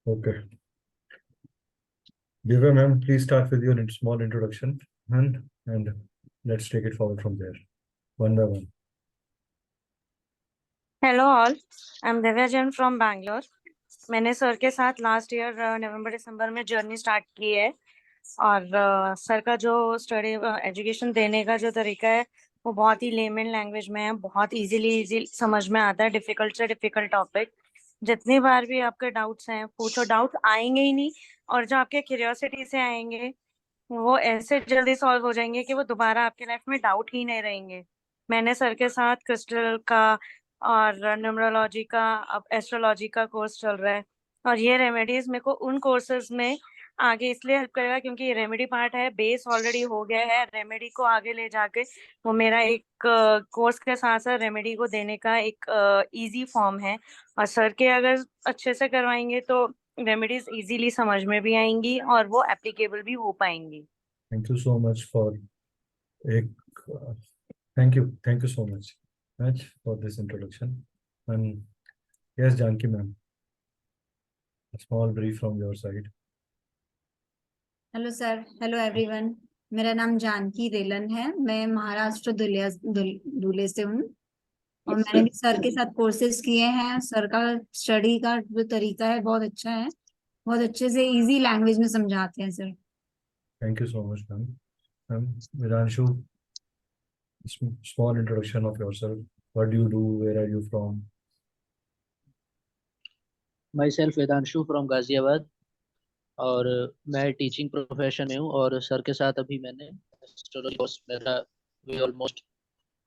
Okay. Divya ma'am, please start with your small introduction and let's take it forward from there, one by one. Hello all, I am Divya Jain from Bangalore. मैंने sir के साथ last year नवंबर दिसंबर में journey start की है। और sir का जो study education देने का जो तरीका है वो बहुत ही लेमन लैंग्वेज में है, बहुत इजी समझ में आता है, डिफिकल्ट से डिफिकल्ट टॉपिक। जितनी बार भी आपके डाउट्स हैं पूछो, डाउट्स आएंगे ही नहीं। और जो आपके क्यूरियोसिटी से आएंगे वो ऐसे जल्दी सॉल्व हो जाएंगे कि वो दोबारा आपके लाइफ में डाउट ही नहीं रहेंगे। मैंने सर के साथ क्रिस्टल का और न्यूमरोलॉजी का, अब एस्ट्रोलॉजी का कोर्स चल रहा है। और ये रेमेडीज मेरे को उन कोर्सेज में आगे इसलिए हेल्प करेगा क्योंकि ये रेमेडी पार्ट है, बेस ऑलरेडी हो गया है। रेमेडी को आगे ले जाके वो मेरा एक कोर्स के साथ साथ रेमेडी को देने का एक इजी फॉर्म है। और सर के अगर अच्छे से करवाएंगे तो रेमेडीज इजीली समझ में भी आएंगी और वो एप्लीकेबल भी हो पाएंगी। Thank you so much for एक thank you so much for this introduction. And yes, Janki ma'am, a small brief from your side. Hello sir, hello everyone. मेरा नाम जानकी रेलन है। मैं महाराष्ट्र धुले से हूँ और मैंने भी सर के साथ कोर्सेज किए हैं। सर का स्टडी का जो तरीका है बहुत अच्छा है, बहुत अच्छे से इजी लैंग्वेज में समझाते हैं sir. Thank you so much, ma'am. Vidanshu, small introduction of yourself. What do you do? Where are you from? Myself Vedanshu from Ghaziabad और मैं टीचिंग प्रोफेशन में हूँ। और सर के साथ अभी मैंने एस्ट्रोलॉजी कोर्स मेरा भी ऑलमोस्ट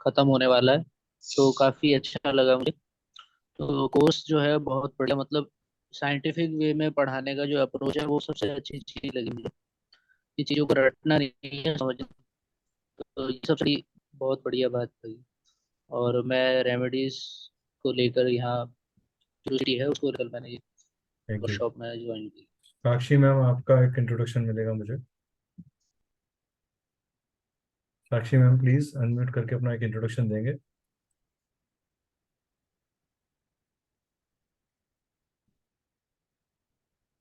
ख़त्म होने वाला है, तो काफ़ी अच्छा लगा मुझे। तो कोर्स जो है बहुत बढ़िया, मतलब साइंटिफिक वे में पढ़ाने का जो अप्रोच है वो सबसे अच्छी चीज़ लगी मुझे। ये चीज़ों को रटना नहीं है, समझना। तो ये सबसे बहुत बढ़िया बात लगी। और मैं रेमेडीज को लेकर यहाँ जो सिटी है उसको लेकर मैंने Thank you. वर्कशॉप में ज्वाइन की। साक्षी मैम, आपका एक इंट्रोडक्शन मिलेगा मुझे। साक्षी मैम प्लीज अनम्यूट करके अपना एक इंट्रोडक्शन देंगे।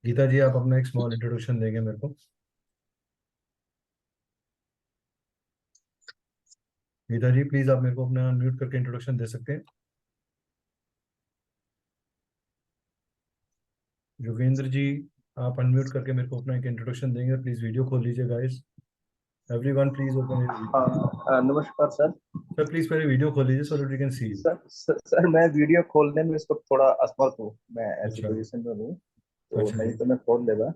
गीता जी, आप अपना एक स्मॉल इंट्रोडक्शन देंगे मेरे को। गीता जी प्लीज आप मेरे को अपना अनम्यूट करके इंट्रोडक्शन दे सकते हैं। योगेंद्र जी, आप अनम्यूट करके मेरे को अपना एक इंट्रोडक्शन देंगे। प्लीज वीडियो खोल लीजिए guys. Everyone please open your video. नमस्कार सर। सर प्लीज पहले वीडियो खोल लीजिए so that we can see you. Sir मैं वीडियो खोलने में इसको थोड़ा असमर्थ हूँ, मैं ऐसी अच्छा पोजीशन में हूँ, तो अच्छा नहीं जी। तो मैं खोल लेगा।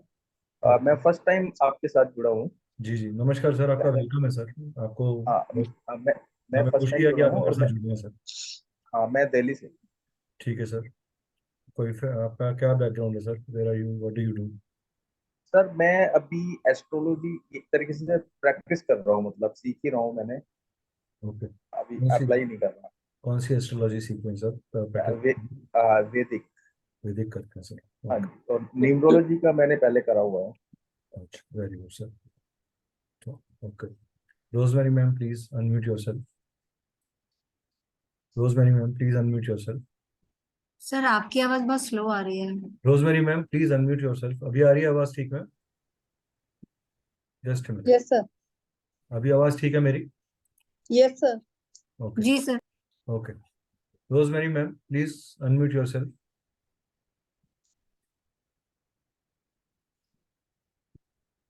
मैं फर्स्ट टाइम आपके साथ जुड़ा हूँ। जी जी, नमस्कार सर, आपका पहले वेलकम है सर। आपको हाँ, मैं हमें फर्स्ट खुशी टाइम है कि जुड़ा आप हूँ हमारे और साथ जुड़े हैं सर। हाँ, मैं दिल्ली से। ठीक है सर। आपका क्या बैकग्राउंड है sir? Where are you, what do you do? Sir मैं अभी एस्ट्रोलॉजी एक तरीके से प्रैक्टिस कर रहा हूँ, मतलब सीख ही रहा हूँ मैंने, ओके। अभी कौन सी अप्लाई नहीं कर रहा। कौन सी एस्ट्रोलॉजी सीक्वेंस सर वे, प्रैक्टिस? वैदिक। वैदिक करते हैं सर। हाँ ओके। जी, और न्यूमरोलॉजी का मैंने पहले करा हुआ है। अच्छा, very good sir. Okay. Rosemary ma'am please unmute yourself. Rosemary ma'am please unmute yourself. Sir आपकी आवाज बहुत स्लो आ रही है। Rosemary ma'am please unmute yourself. अभी आ रही है आवाज ठीक ma'am? Just minute. Yes sir. अभी आवाज ठीक है मेरी? Yes sir. ओके जी sir. Okay. Rosemary ma'am please unmute yourself.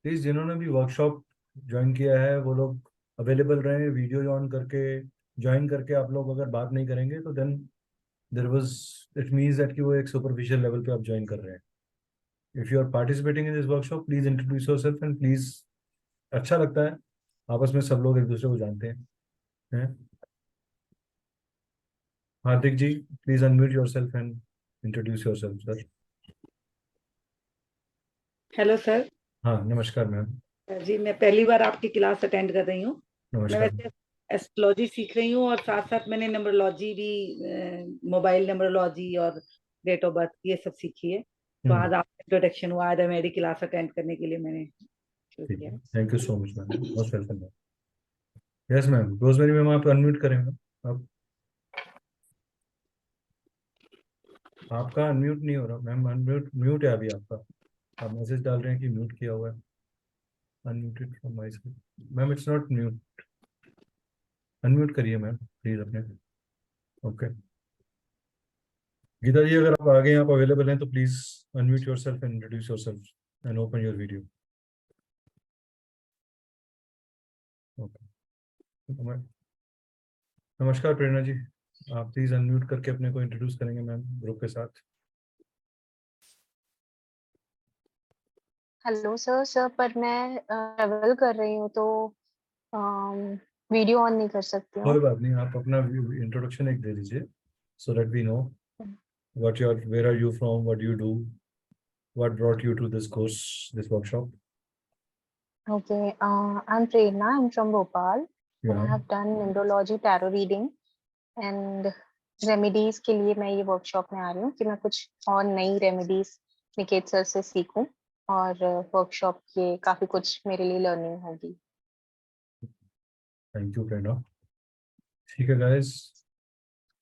Please जिन्होंने भी वर्कशॉप ज्वाइन किया है वो लोग अवेलेबल रहे, वीडियो ऑन करके ज्वाइन करके। आप लोग अगर बात नहीं करेंगे तो then there was, it means that कि वो एक सुपरफिशियल लेवल पे आप ज्वाइन कर रहे हैं। If you are participating in this workshop please introduce yourself and please. अच्छा लगता है, आपस में सब लोग एक दूसरे को जानते हैं। Hardik ji please unmute yourself and introduce yourself sir. Hello sir. हाँ नमस्कार मैम। जी, मैं पहली बार आपकी क्लास अटेंड कर रही हूँ। मैं नमस्कार। वैसे एस्ट्रोलॉजी सीख रही हूँ और साथ साथ मैंने नंबरोलॉजी भी, मोबाइल नंबरोलॉजी और डेट ऑफ बर्थ ये सब सीखी है। तो आज आपका इंट्रोडक्शन हुआ, आज मेरी क्लास अटेंड करने के लिए मैंने शुरू ठीक किया। है, thank you so much ma'am, most welcome ma'am. Yes ma'am, Rosemary ma'am आप अनम्यूट करें मैम आप। आपका अनम्यूट नहीं हो रहा मैम, म्यूट है अभी आपका। आप मैसेज डाल रहे हैं कि म्यूट किया हुआ है। Unmuted from my side. Ma'am it's not mute. Unmute करिए मैम प्लीज अपने। ओके गीता जी, अगर आप आगे आप अवेलेबल हैं तो please unmute yourself and introduce yourself and open your video. Okay नमस्कार प्रेरणा जी, आप प्लीज अनम्यूट करके अपने को इंट्रोड्यूस करेंगे मैम ग्रुप के साथ। हेलो सर पर मैं ट्रेवल कर रही हूँ तो वीडियो ऑन नहीं कर सकती हूँ। कोई बात नहीं, आप अपना इंट्रोडक्शन एक दे दीजिए so that we know where are you from, what do you do, what brought you to this course, this workshop. Okay, I'm Prerna. I'm from Bhopal. And I Yeah. have done numerology, tarot reading and remedies के लिए मैं ये workshop में आ रही हूँ कि मैं कुछ और नई रेमेडीज निकेत सर से सीखूं और वर्कशॉप के काफी कुछ मेरे लिए लर्निंग होगी। Thank you Prerna. ठीक है guys,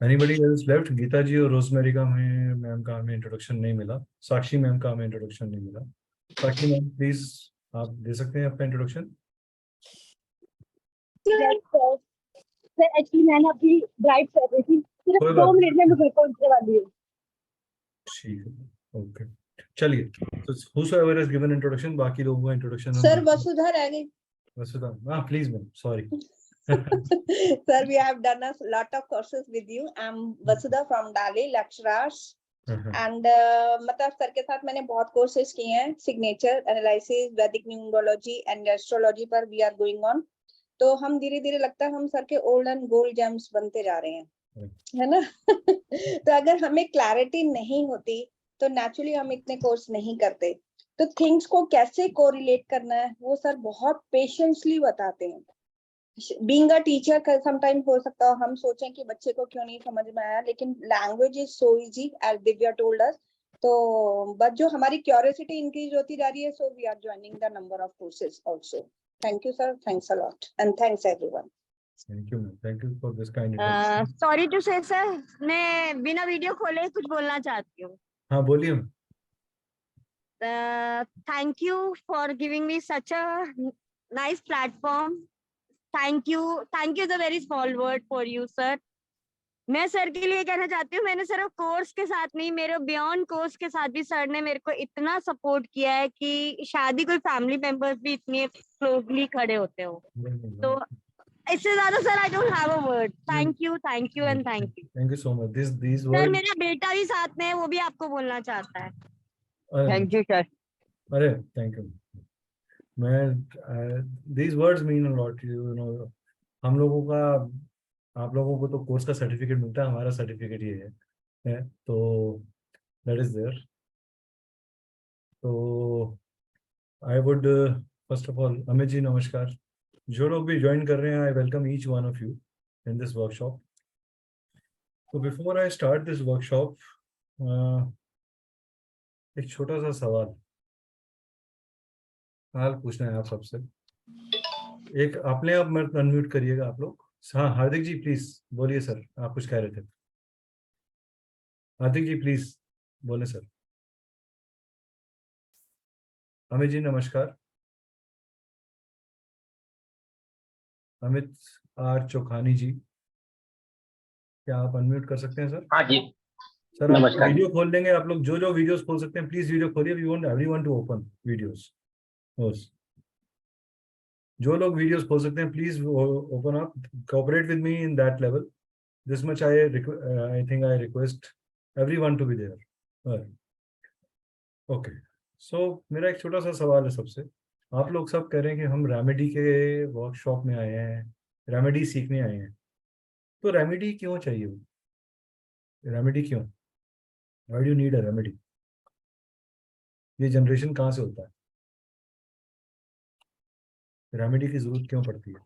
anybody else left? Geeta ji और रोजमेरी का हमें मैम का हमें इंट्रोडक्शन नहीं मिला, साक्षी मैम का हमें इंट्रोडक्शन नहीं मिला। साक्षी मैम प्लीज आप दे सकते हैं अपना इंट्रोडक्शन। सर एक्चुअली मैंने अभी ड्राइव कर रही थी, सिर्फ कोई 2 बात मिनट में मैं घर पहुंचने वाली हूँ। ठीक है ओके चलिए, तो whosoever has given introduction, बाकी लोगों का इंट्रोडक्शन हम Sir, Vasudha रह गई। वसुधा, हाँ please ma'am, sorry. Sir, we have done a lot of courses with you. I'm Vasudha from Dali, Lakshrash. And मतलब सर के साथ मैंने बहुत कोर्सेज किए हैं, सिग्नेचर एनालिसिस, वैदिक न्यूमरोलॉजी एंड एस्ट्रोलॉजी पर वी आर गोइंग ऑन। तो हम धीरे धीरे लगता है हम सर के ओल्ड एंड गोल्ड जेम्स बनते जा रहे हैं, है ना। तो अगर हमें क्लैरिटी नहीं होती तो नेचुरली हम इतने कोर्स नहीं करते। तो थिंग्स को कैसे कोरिलेट करना है वो सर बहुत पेशेंसली बताते हैं। बीइंग अ टीचर समटाइम हो सकता है हम सोचें कि बच्चे को क्यों नहीं समझ में आया, लेकिन language is so easy as Divya told us. तो बट जो हमारी क्यूरियोसिटी इंक्रीज होती जा रही है, so we are joining the number of courses also. Thank you sir, thanks a lot and thanks everyone. Thank you ma'am, thank you for this kind. Sorry to say sir, मैं बिना video खोले कुछ बोलना चाहती हूँ। हाँ बोलिए। Thank you for giving me such a nice platform. Thank you the very small word for you sir. मैं सर के लिए कहना चाहती हूँ, मैंने सिर्फ कोर्स के साथ नहीं, मेरे बियॉन्ड कोर्स के साथ भी सर ने मेरे को इतना सपोर्ट किया है कि शायद ही कोई फैमिली मेंबर्स भी इतने क्लोजली खड़े होते हो। तो इससे ज्यादा sir I don't have a word. Thank you and thank you. Thank you so much. This sir word, मेरा बेटा भी साथ में है, वो भी आपको बोलना चाहता है। Thank you sir. अरे थैंक यू मैं, these words mean a lot, you know। हम लोगों का, आप लोगों को तो कोर्स का सर्टिफिकेट मिलता है, हमारा सर्टिफिकेट ये है तो दैट इज देयर। तो I would first of all, Amit ji नमस्कार। जो लोग भी ज्वाइन कर रहे हैं, I welcome each one of you in this workshop. तो before I start this workshop, एक छोटा सा सवाल पूछना है आप सबसे। एक अपने आप मत अनम्यूट करिएगा आप लोग। हाँ हार्दिक जी प्लीज बोलिए सर, आप कुछ कह रहे थे। हार्दिक जी प्लीज बोले सर। अमित जी नमस्कार। अमित आर चौखानी जी, क्या आप अनम्यूट कर सकते हैं सर? हाँ जी सर आप नमस्कार। वीडियो खोल लेंगे, आप लोग जो वीडियोस खोल सकते हैं प्लीज वीडियो खोलिए। We want everyone to open videos. जो लोग वीडियोस खोल सकते हैं please open up, cooperate with me in that level. This much I think I request everyone to be there. Okay so मेरा एक छोटा सा सवाल है सबसे। आप लोग सब कह रहे हैं कि हम रेमेडी के वर्कशॉप में आए हैं, रेमेडी सीखने आए हैं। तो रेमेडी क्यों चाहिए? रेमेडी क्यों? Why do you need a remedy? ये जनरेशन कहाँ से होता है? रेमेडी की जरूरत क्यों पड़ती है?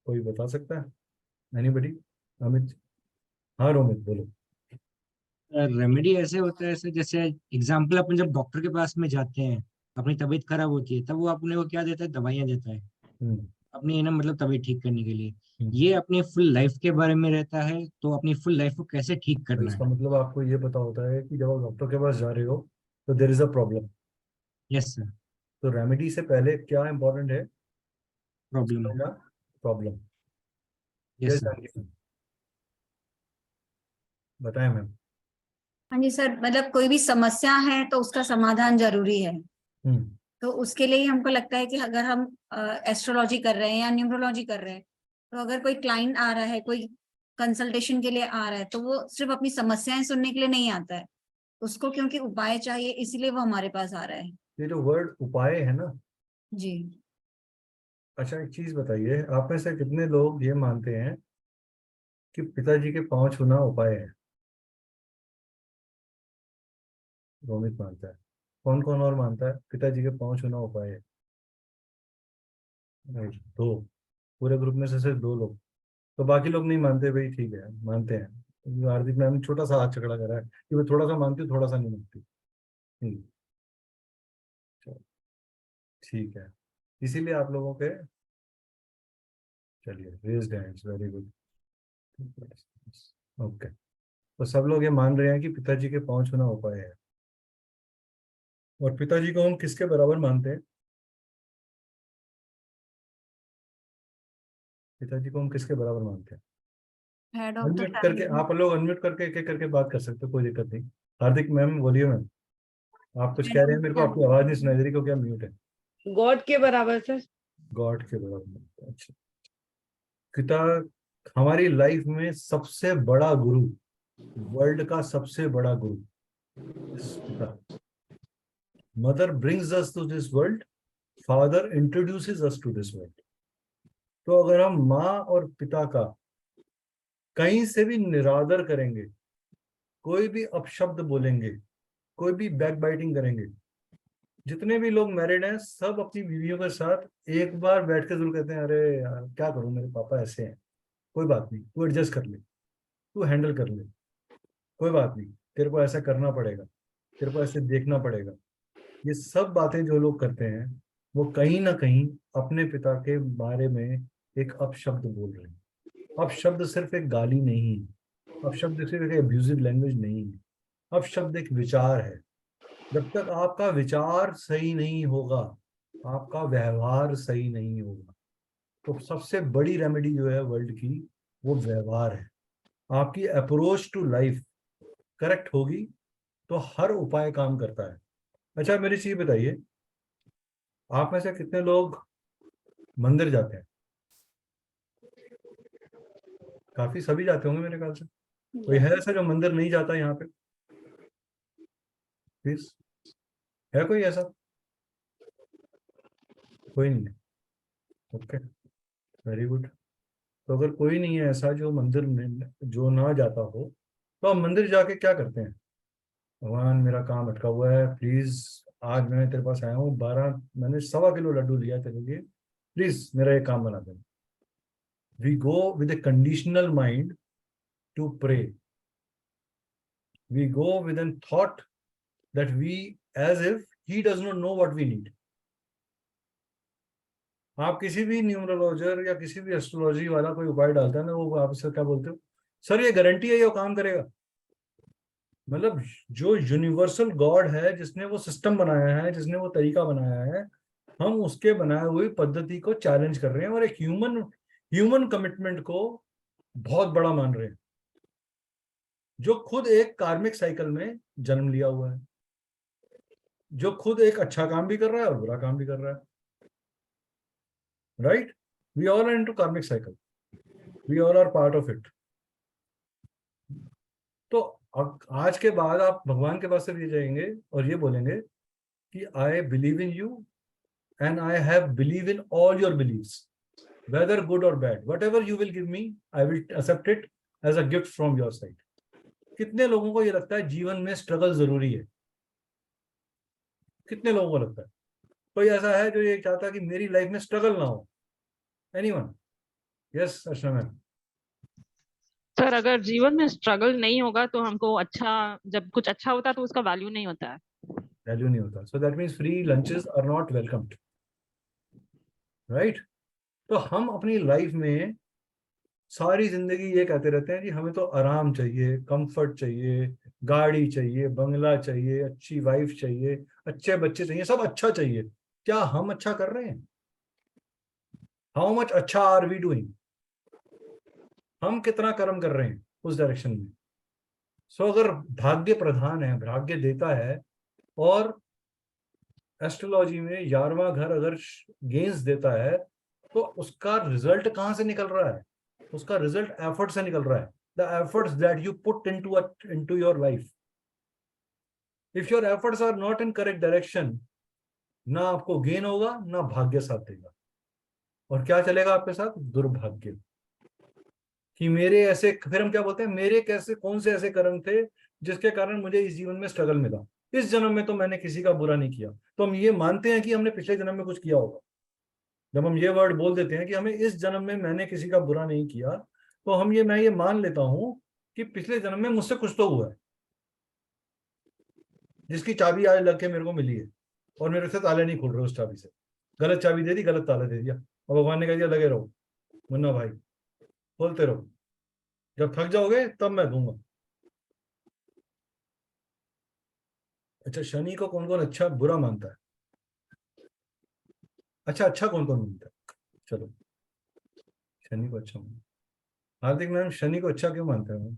कोई बता सकता है? एनीबडी? अमित? हाँ रोमित बोलो। रेमेडी ऐसे होता है, ऐसे जैसे एग्जाम्पल अपन जब डॉक्टर के पास में जाते हैं, अपनी तबीयत खराब होती है, तब वो अपने को क्या देता है, दवाइयाँ देता है। अपनी है ना मतलब तबीयत ठीक करने के लिए, ये अपनी फुल लाइफ के बारे में रहता है, तो अपनी फुल लाइफ को कैसे ठीक तो करना इसका है। मतलब आपको ये पता होता है कि जब आप डॉक्टर के पास जा रहे हो तो there is a problem. Yes sir. तो रेमेडी से पहले क्या इंपॉर्टेंट है? प्रॉब्लम। प्रॉब्लम। Yes sir. बताएं मैम। हाँ जी सर, मतलब कोई भी समस्या है तो उसका समाधान जरूरी है। हम्म। तो उसके लिए ही हमको लगता है कि अगर हम एस्ट्रोलॉजी कर रहे हैं या न्यूमरोलॉजी कर रहे हैं, तो अगर कोई क्लाइंट आ रहा है, कोई कंसल्टेशन के लिए आ रहा है, तो वो सिर्फ अपनी समस्याएं सुनने के लिए नहीं आता है, उसको क्योंकि उपाय चाहिए, इसीलिए वो हमारे पास आ रहा है। ये जो वर्ड उपाय है ना, जी। अच्छा एक चीज बताइए, आप में से कितने लोग ये मानते हैं कि पिताजी के पांव छूना उपाय है? रोमित मानता है। कौन कौन और मानता है पिताजी के पांव छूना उपाय है? राइट, दो। पूरे ग्रुप में से सिर्फ दो लोग। तो बाकी लोग नहीं मानते, भाई ठीक है मानते हैं। हार्दिक मैम छोटा सा हाथ चकड़ा करा है कि मैं थोड़ा सा मानती हूँ, थोड़ा सा नहीं मानती। चलो, ठीक है। इसीलिए आप लोगों के, चलिए raised hands, very good. Okay, तो सब लोग ये मान रहे हैं कि पिताजी के पांव छूना उपाय है। और पिताजी को हम किसके बराबर मानते हैं? पिताजी को हम किसके बराबर मानते हैं? हेड ऑफ द अनम्यूट करके, फैमिली। आप लोग अनम्यूट करके एक एक करके बात कर सकते हो, कोई दिक्कत नहीं। हार्दिक मैम बोलिए मैम, आप कुछ कह रहे हैं, मेरे को आपकी आवाज नहीं सुनाई दे रही, क्योंकि आप म्यूट है। गॉड के बराबर सर। गॉड के बराबर, अच्छा। पिता हमारी लाइफ में सबसे बड़ा गुरु, वर्ल्ड का सबसे बड़ा गुरु पिता। Mother brings us to this world, father introduces us to this world. तो अगर हम माँ और पिता का कहीं से भी निरादर करेंगे, कोई भी अपशब्द बोलेंगे, कोई भी बैक बाइटिंग करेंगे, जितने भी लोग मैरिड हैं सब अपनी बीवियों के साथ एक बार बैठ के जरूर कहते हैं, अरे यार क्या करूं, मेरे पापा ऐसे हैं। कोई बात नहीं, तू एडजस्ट कर ले, तू हैंडल कर ले, कोई बात नहीं, तेरे को ऐसा करना पड़ेगा, तेरे को ऐसे देखना पड़ेगा। ये सब बातें जो लोग करते हैं वो कहीं ना कहीं अपने पिता के बारे में एक अपशब्द बोल रहे हैं। अपशब्द सिर्फ एक गाली नहीं है, अपशब्द सिर्फ एक अब्यूजिव लैंग्वेज नहीं है, अपशब्द एक विचार है। जब तक आपका विचार सही नहीं होगा, आपका व्यवहार सही नहीं होगा। तो सबसे बड़ी रेमेडी जो है वर्ल्ड की, वो व्यवहार है। आपकी अप्रोच टू लाइफ करेक्ट होगी तो हर उपाय काम करता है। अच्छा मेरी चीज बताइए, आप में से कितने लोग मंदिर जाते हैं? काफी, सभी जाते होंगे मेरे ख्याल से। कोई है ऐसा जो मंदिर नहीं जाता यहाँ पे? प्लीज, है कोई ऐसा? कोई नहीं है, ओके, वेरी गुड। तो अगर कोई नहीं है ऐसा जो मंदिर में जो ना जाता हो, तो हम मंदिर जाके क्या करते हैं? भगवान मेरा काम अटका हुआ है, प्लीज आज मैं तेरे पास आया हूँ, 12 मैंने 1.25 किलो लड्डू लिया तेरे लिए, प्लीज मेरा ये काम बना देना। We go with a conditional mind to pray. We go with an thought that we, as if he does not know what we need. आप किसी भी न्यूमरोलॉजर या किसी भी एस्ट्रोलॉजी वाला कोई उपाय डालता है ना, वो आपसे क्या बोलते हो? सर ये गारंटी है ये काम करेगा। मतलब जो यूनिवर्सल गॉड है, जिसने वो सिस्टम बनाया है, जिसने वो तरीका बनाया है, हम उसके बनाए हुई पद्धति को चैलेंज कर रहे हैं और एक ह्यूमन कमिटमेंट को बहुत बड़ा मान रहे हैं, जो खुद एक कार्मिक साइकिल में जन्म लिया हुआ है, जो खुद एक अच्छा काम भी कर रहा है और बुरा काम भी कर रहा है। Right, we all are into karmic cycle, we all are part of it. तो आज के बाद आप भगवान के पास से भी जाएंगे और ये बोलेंगे कि I believe in you and I have believe in all your beliefs, whether good और bad, whatever you will give me I will accept it as a gift from your side. कितने लोगों को ये लगता है जीवन में struggle जरूरी है? कितने लोगों को लगता है? कोई ऐसा है जो ये चाहता है कि मेरी लाइफ में स्ट्रगल ना हो? एनीवन? यस अर्चना मैम। सर अगर जीवन में स्ट्रगल नहीं होगा तो हमको अच्छा, जब कुछ अच्छा होता है तो उसका वैल्यू नहीं होता है। वैल्यू नहीं होता, so that means free lunches are not welcomed, right? तो हम अपनी लाइफ में सारी जिंदगी ये कहते रहते हैं कि हमें तो आराम चाहिए, कंफर्ट चाहिए, गाड़ी चाहिए, बंगला चाहिए, अच्छी वाइफ चाहिए, अच्छे बच्चे चाहिए, सब अच्छा चाहिए। क्या हम अच्छा कर रहे हैं? हाउ मच अच्छा आर वी डूइंग? हम कितना कर्म कर रहे हैं उस डायरेक्शन में? सो अगर भाग्य प्रधान है, भाग्य देता है, और एस्ट्रोलॉजी में 11वां घर अगर गेंस देता है, तो उसका रिजल्ट कहां से निकल रहा है? उसका रिजल्ट एफर्ट से निकल रहा है। The efforts that you put into your life. If your efforts are not in correct direction, ना आपको गेन होगा, ना भाग्य साथ देगा। और क्या चलेगा आपके साथ? दुर्भाग्य। कि मेरे ऐसे, फिर हम क्या बोलते हैं, मेरे कैसे, कौन से ऐसे कर्म थे जिसके कारण मुझे इस जीवन में स्ट्रगल मिला? इस जन्म में तो मैंने किसी का बुरा नहीं किया। तो हम ये मानते हैं कि हमने पिछले जन्म में कुछ किया होगा। जब हम ये वर्ड बोल देते हैं कि हमें इस जन्म में मैंने किसी का बुरा नहीं किया, तो मैं ये मान लेता हूं कि पिछले जन्म में मुझसे कुछ तो हुआ है, जिसकी चाबी आज लग के मेरे को मिली है, और मेरे से ताले नहीं खुल रहे उस चाबी से। गलत चाबी दे दी, गलत ताला दे दिया, और भगवान ने कह दिया लगे रहो मुन्ना भाई, खोलते रहो, जब थक जाओगे तब मैं दूंगा। अच्छा, शनि को कौन कौन अच्छा बुरा मानता है? अच्छा कौन कौन मानता है? चलो, शनि को अच्छा मानता। हार्दिक मैम, शनि को अच्छा क्यों मानते हैं?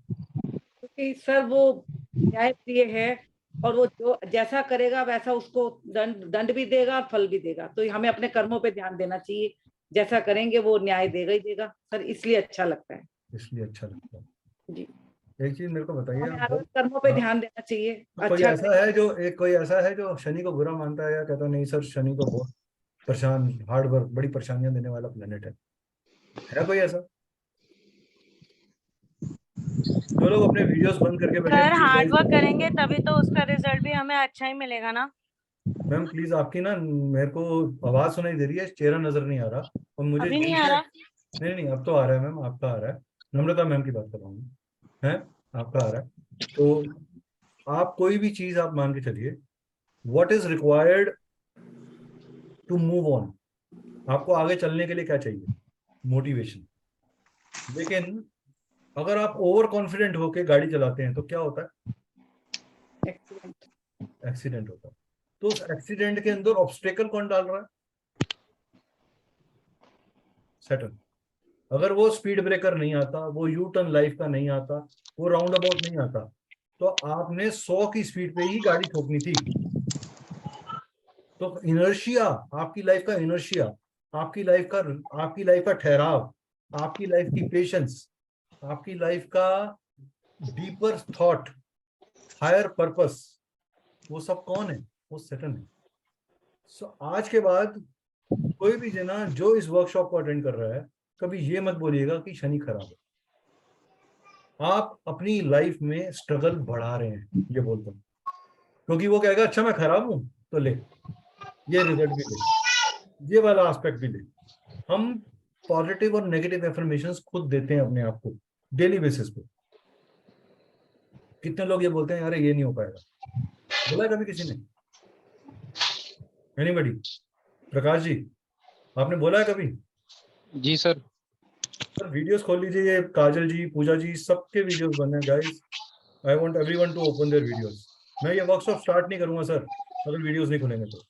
क्योंकि सर वो न्याय प्रिय है, और वो जो जैसा करेगा वैसा उसको दंड भी देगा और फल भी देगा। तो हमें अपने कर्मों पे ध्यान देना चाहिए, जैसा करेंगे वो न्याय देगा ही देगा सर, इसलिए अच्छा लगता है। इसलिए अच्छा लगता है जी। एक चीज मेरे को बताइए, हमें हर कर्मों पे ध्यान देना चाहिए। कोई अच्छा ऐसा है जो कोई ऐसा है जो शनि को बुरा मानता है, या कहता नहीं सर शनि को बहुत परेशान, हार्ड वर्क, बड़ी परेशानियां देने वाला प्लेनेट है कोई ऐसा? जो लोग अपने वीडियोस बंद करके बैठे, सर हार्ड वर्क करेंगे तभी तो उसका रिजल्ट भी हमें अच्छा ही मिलेगा ना। मैम प्लीज, आपकी ना मेरे को आवाज सुनाई दे रही है, चेहरा नजर नहीं आ रहा, और मुझे अभी नहीं दिल आ से, रहा? नहीं अब तो आ रहा है मैम, आपका आ रहा है। नम्रता मैम की बात कर रहा हूँ, है आपका आ रहा है। तो आप कोई भी चीज आप मान के चलिए, what is required to move on? आपको आगे चलने के लिए क्या चाहिए? मोटिवेशन। लेकिन अगर आप ओवर कॉन्फिडेंट होके गाड़ी चलाते हैं तो क्या होता है? एक्सीडेंट होता है। तो उस एक्सीडेंट के अंदर ऑब्स्टेकल कौन डाल रहा है? सैटर्न। अगर वो स्पीड ब्रेकर नहीं आता, वो यू टर्न लाइफ का नहीं आता, वो राउंड अबाउट नहीं आता, तो आपने 100 की स्पीड पे ही गाड़ी ठोकनी थी। तो इनर्शिया, आपकी लाइफ का इनर्शिया, आपकी लाइफ का ठहराव, आपकी लाइफ की पेशेंस, आपकी लाइफ का डीपर थॉट, हायर पर्पस, वो सब कौन है? वो सैटर्न है। सो आज के बाद कोई भी जना जो इस वर्कशॉप को अटेंड कर रहा है, कभी ये मत बोलिएगा कि शनि खराब है। आप अपनी लाइफ में स्ट्रगल बढ़ा रहे हैं, ये बोलता हूँ, क्योंकि वो कहेगा अच्छा मैं खराब हूं तो ले, ये रिजल्ट भी ले, ये वाला एस्पेक्ट भी ले। हम पॉजिटिव और नेगेटिव एफर्मेशंस खुद देते हैं अपने आप को डेली बेसिस पे। कितने लोग ये बोलते हैं अरे ये नहीं हो पाएगा? बोला है कभी किसी ने? एनीबॉडी? प्रकाश जी, आपने बोला है कभी? जी सर। सर वीडियोस खोल लीजिए, ये काजल जी, पूजा जी, सबके वीडियोस बन रहे हैं guys. I want everyone to open their videos. मैं ये वर्कशॉप स्टार्ट नहीं करूंगा सर अगर वीडियोस नहीं खुलेंगे तो।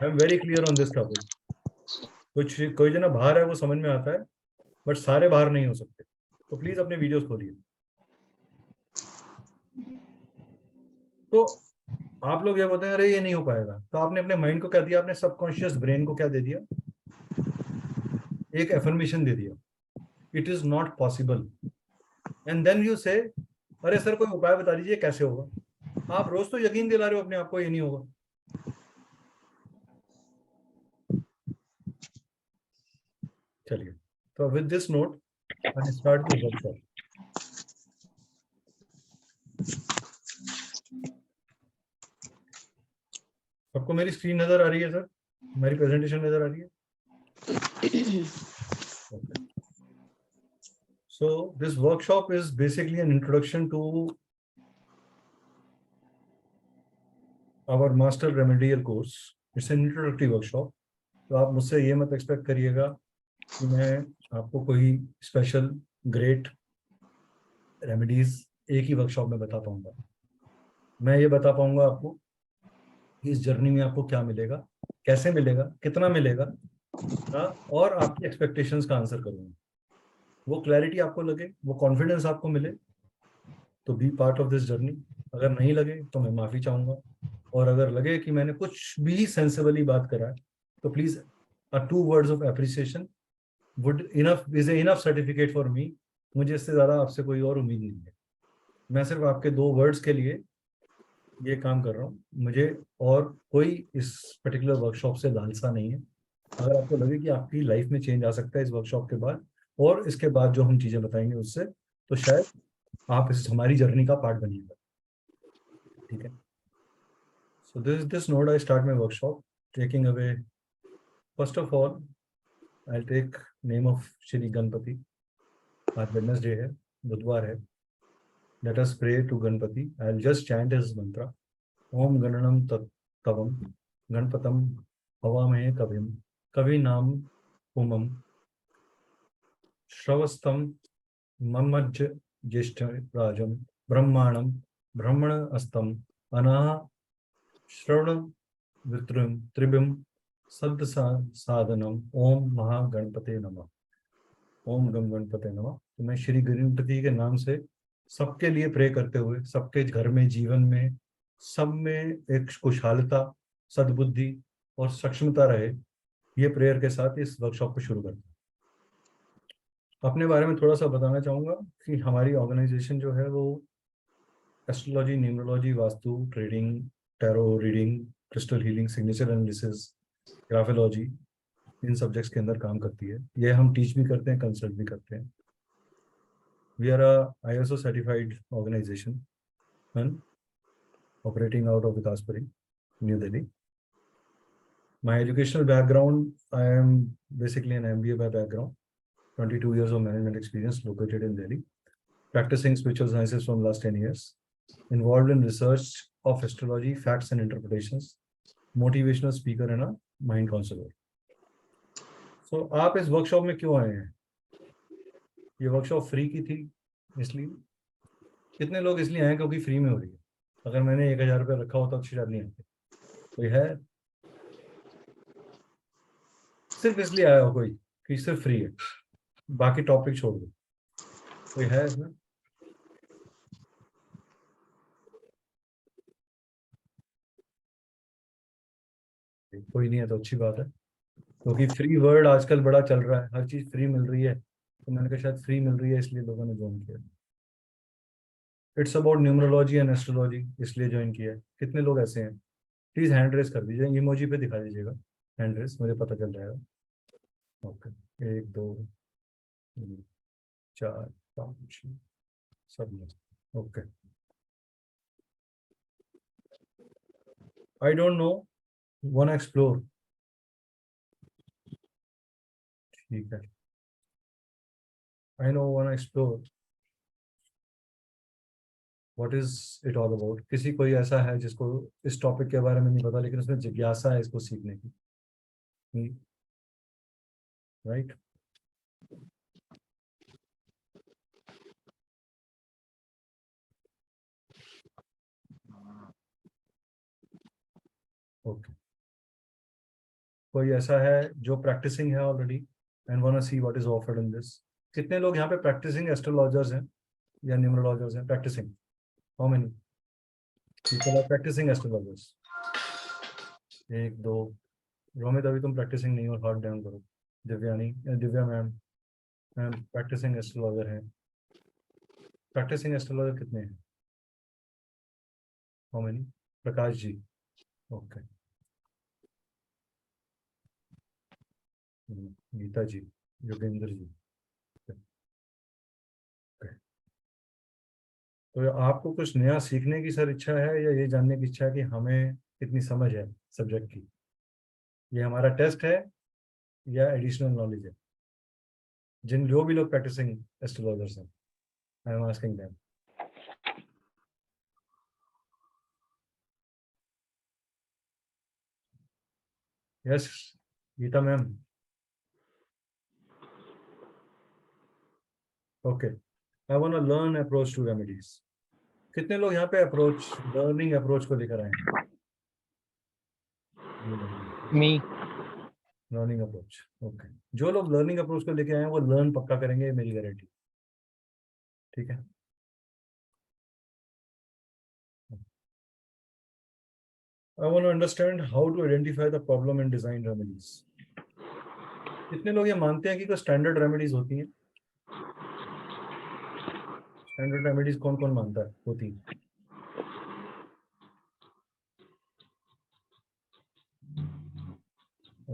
I am very clear on this topic. कोई जना बाहर है वो समझ में आता है, बट सारे बाहर नहीं हो सकते। तो प्लीज अपने वीडियोस खोलिए। तो आप लोग ये बोलते हैं अरे ये नहीं हो पाएगा, तो आपने अपने माइंड को क्या दिया? आपने सबकॉन्शियस ब्रेन को क्या दे दिया? एक एफर्मेशन दे दिया, it is not possible. And then you say अरे सर कोई उपाय बता दीजिए कैसे होगा। आप रोज तो यकीन दिला रहे हो अपने आप को ये नहीं होगा। चलिए, तो with this note I start the workshop. सबको मेरी स्क्रीन नजर आ रही है सर? मेरी प्रेजेंटेशन नजर आ रही है? Okay. So this workshop is basically an introduction to our master remedial course, it's an introductory workshop. तो आप मुझसे ये मत एक्सपेक्ट करिएगा कि मैं आपको कोई स्पेशल ग्रेट रेमेडीज एक ही वर्कशॉप में बता पाऊंगा। मैं ये बता पाऊंगा आपको कि इस जर्नी में आपको क्या मिलेगा, कैसे मिलेगा, कितना मिलेगा, और आपकी एक्सपेक्टेशंस का आंसर करूंगा। वो क्लैरिटी आपको लगे, वो कॉन्फिडेंस आपको मिले तो be part of this journey. अगर नहीं लगे तो मैं माफ़ी चाहूँगा, और अगर लगे कि मैंने कुछ भी सेंसिबली बात करा है तो please 2 words of appreciation would enough is enough certificate for me. मुझे इससे ज़्यादा आपसे कोई और उम्मीद नहीं है। मैं सिर्फ आपके 2 words के लिए ये काम कर रहा हूँ। मुझे और कोई इस पर्टिकुलर वर्कशॉप से लालसा नहीं है। अगर आपको लगे कि आपकी लाइफ में चेंज आ सकता है इस वर्कशॉप के बाद और इसके बाद जो हम चीज़ें बताएंगे उससे, तो शायद आप इस हमारी जर्नी का पार्ट बनिएगा। ठीक है। So this note I start my workshop taking away. First of all I take name of Shri Ganpati. आज वेडनेसडे है, बुधवार है। Let us pray to Ganpati. I will just chant his mantra. ओम गणनम तत्तवम गणपतम हवामहे कविम कवि नाम उमम श्रवस्तम ममज्ज ज्येष्ठ राजम ब्रह्माणम ब्रह्मण अस्तम अनाह श्रवण वित्रम त्रिबिम सद्द साधनम। ओम महागणपते नमः। ओम गम गणपते नमः। तो मैं श्री गणपति के नाम से सबके लिए प्रे करते हुए, सबके घर में, जीवन में, सब में एक खुशहालता, सद्बुद्धि और सक्षमता रहे, ये प्रेयर के साथ इस वर्कशॉप को शुरू करते हैं। अपने बारे में थोड़ा सा बताना चाहूँगा कि हमारी ऑर्गेनाइजेशन जो है वो astrology, numerology, vastu, trading, tarot reading, crystal healing, signature analysis, graphology, इन सब्जेक्ट्स के अंदर काम करती है। ये हम टीच भी करते हैं, कंसल्ट भी करते हैं। We are a ISO certified organization and operating out of Vikaspuri, New Delhi. My educational background, I am basically an MBA by background, 22 years of management experience located in Delhi, practicing spiritual sciences from last 10 years, involved in research of astrology, facts and interpretations, motivational speaker and a mind counselor. So आप इस workshop में क्यों आए हैं? ये workshop free की थी इसलिए। कितने लोग इसलिए आए क्योंकि फ्री में हो रही है? अगर मैंने 1000 रुपये रखा होता तो शायद नहीं आते। कोई है? सिर्फ इसलिए आया हो कोई कि सिर्फ फ्री है, बाकी टॉपिक छोड़ दो? कोई है इसमें? कोई नहीं है तो अच्छी बात है, क्योंकि फ्री वर्ड आजकल बड़ा चल रहा है, हर चीज फ्री मिल रही है, तो मैंने कहा शायद फ्री मिल रही है इसलिए लोगों ने ज्वाइन किया। It's about numerology and astrology, इसलिए ज्वाइन किया है। कितने लोग ऐसे हैं? प्लीज हैंड रेस कर दीजिए, इमोजी पे दिखा दीजिएगा हैंड रेस, मुझे पता चल जाएगा। ओके, 1 2 3 4 5 सब लोग। Okay, I don't know, one explore. ठीक है, I know, one explore what is it all about. किसी कोई ऐसा है जिसको इस टॉपिक के बारे में नहीं पता लेकिन उसमें जिज्ञासा है इसको सीखने की, राइट? ओके, कोई ऐसा है जो प्रैक्टिसिंग है already and want to see what is offered in this? कितने लोग यहाँ पे प्रैक्टिसिंग एस्ट्रोलॉजर्स हैं या न्यूमरोलॉजर्स हैं? Practising, how many people are practising astrologers? 1 2। Romit, अभी तुम प्रैक्टिसिंग नहीं हो, हार्ट डाउन करो। Divyani, Divya ma'am, ma'am practising astrologer हैं। प्रैक्टिसिंग एस्ट्रोलॉजर कितने हैं? How many? Prakash ji, okay. Geeta ji, Yogendra ji, तो आपको कुछ नया सीखने की सर इच्छा है या ये जानने की इच्छा है कि हमें कितनी समझ है सब्जेक्ट की? ये हमारा टेस्ट है या एडिशनल नॉलेज है? जो भी लोग प्रैक्टिसिंग एस्ट्रोलॉजर्स हैं, I am asking them. Yes Geeta ma'am. Okay, I want to learn approach to remedies. कितने लोग यहाँ पे अप्रोच, लर्निंग अप्रोच को लेकर आए हैं? मी लर्निंग अप्रोच. ओके, जो लोग लर्निंग अप्रोच को लेके आए हैं वो लर्न पक्का करेंगे, मेरी गारंटी. ठीक है. I want to understand how to identify the problem and design remedies. कितने लोग ये मानते हैं कि कोई स्टैंडर्ड रेमेडीज होती हैं? स्टैंडर्ड रेमेडीज कौन कौन मानता है होती है?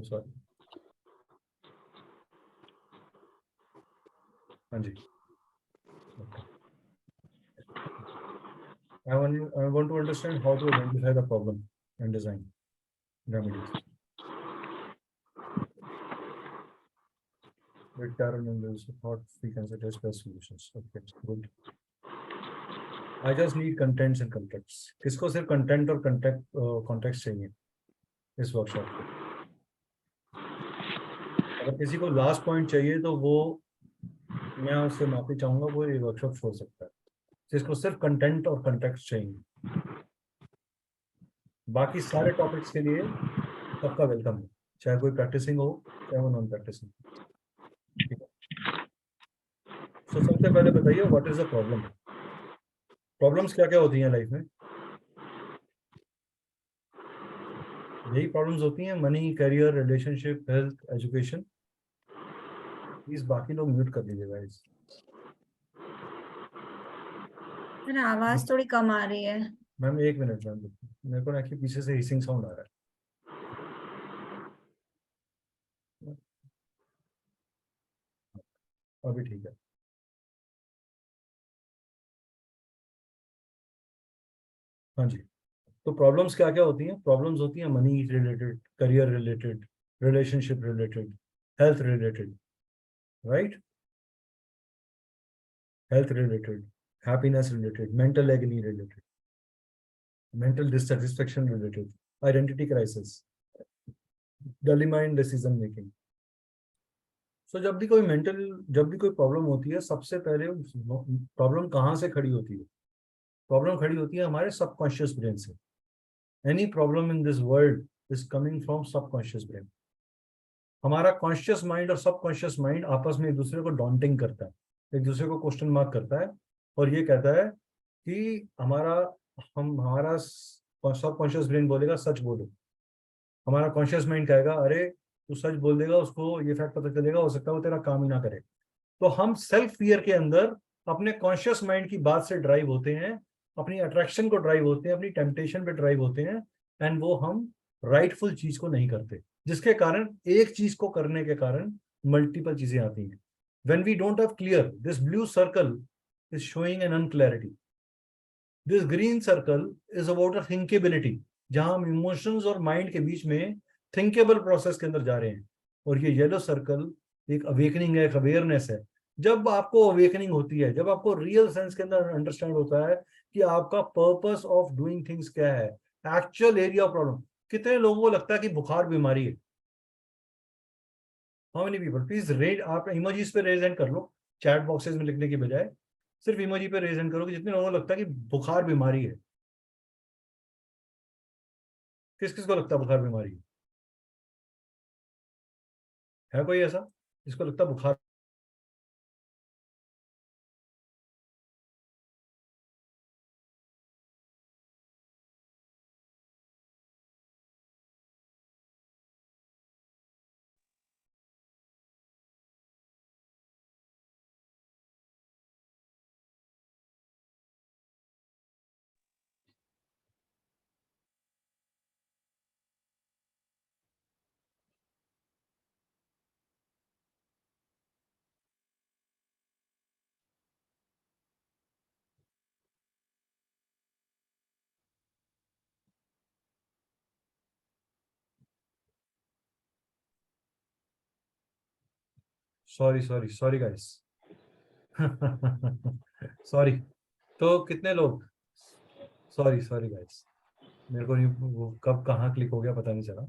सॉरी, हाँ जी. I want to understand how to identify the problem and design remedies. With Karen and there's a thought we can suggest best solutions. Okay, good. I just need contents and contexts. किसको सिर्फ content और context चाहिए इस workshop को? अगर किसी को last point चाहिए तो वो, मैं उससे माफी चाहूंगा, वो ये वर्कशॉप छोड़ सकता है. जिसको सिर्फ कंटेंट और कंटेक्स्ट चाहिए, बाकी सारे टॉपिक्स के लिए सबका वेलकम है, चाहे कोई प्रैक्टिसिंग हो चाहे वो नॉन प्रैक्टिसिंग. ठीक है. तो सबसे पहले बताइए what is the problem. Problems क्या क्या होती हैं लाइफ में? यही प्रॉब्लम्स होती हैं, money, career, relationship, health, education. Please बाकी लोग म्यूट कर दीजिएगा. इस सर आवाज थोड़ी कम आ रही है. मैम एक मिनट मैम, मेरे को एक्चुअली पीछे से हिसिंग साउंड आ रहा है. अभी ठीक है. हाँ जी. तो प्रॉब्लम्स क्या क्या होती हैं? प्रॉब्लम्स होती हैं money related, career related, relationship related, health related, right? Health related, happiness related, mental agony related, mental dissatisfaction related, identity crisis, dilemma in decision making. So जब भी कोई प्रॉब्लम होती है, सबसे पहले प्रॉब्लम कहाँ से खड़ी होती है? प्रॉब्लम खड़ी होती है हमारे सबकॉन्शियस ब्रेन से. Any problem in this world is coming from subconscious brain. हमारा कॉन्शियस माइंड और सबकॉन्शियस माइंड आपस में एक दूसरे को डॉन्टिंग करता है, एक दूसरे को क्वेश्चन मार्क करता है, और ये कहता है कि हमारा सबकॉन्शियस ब्रेन बोलेगा सच बोलो. हमारा कॉन्शियस माइंड कहेगा अरे तू सच बोल देगा, उसको ये फैक्ट पता चलेगा, हो सकता है वो तेरा काम ही ना करे. तो हम सेल्फ फियर के अंदर अपने कॉन्शियस माइंड की बात से ड्राइव होते हैं, अपनी अट्रैक्शन को ड्राइव होते हैं, अपनी टेम्पटेशन पे ड्राइव होते हैं, एंड वो हम राइटफुल चीज को नहीं करते, जिसके कारण एक चीज को करने के कारण मल्टीपल चीजें आती हैं. When we don't have clear, this blue circle is showing an unclarity. This green circle is about a thinkability, जहां हम इमोशंस और माइंड के बीच में थिंकेबल प्रोसेस के अंदर जा रहे हैं. और ये येलो सर्कल एक अवेकनिंग है, एक अवेयरनेस है. जब आपको अवेकनिंग होती है, जब आपको रियल सेंस के अंदर अंडरस्टैंड होता है कि आपका पर्पस ऑफ डूइंग थिंग्स क्या है, एक्चुअल एरिया ऑफ प्रॉब्लम. कितने लोगों को लगता है कि बुखार बीमारी है? How many people? Please red, आप इमोजीज पे रेज हैंड कर लो, चैट बॉक्सेस में लिखने की बजाय सिर्फ इमोजी पे रेज हैंड करो कि जितने लोगों को लगता है कि बुखार बीमारी है. किस किस को लगता है बुखार बीमारी है कोई ऐसा जिसको लगता है बुखार? Sorry guys. सॉरी. तो कितने लोग, सॉरी गाइस, मेरे को नहीं, वो कब कहाँ क्लिक हो गया पता नहीं चला.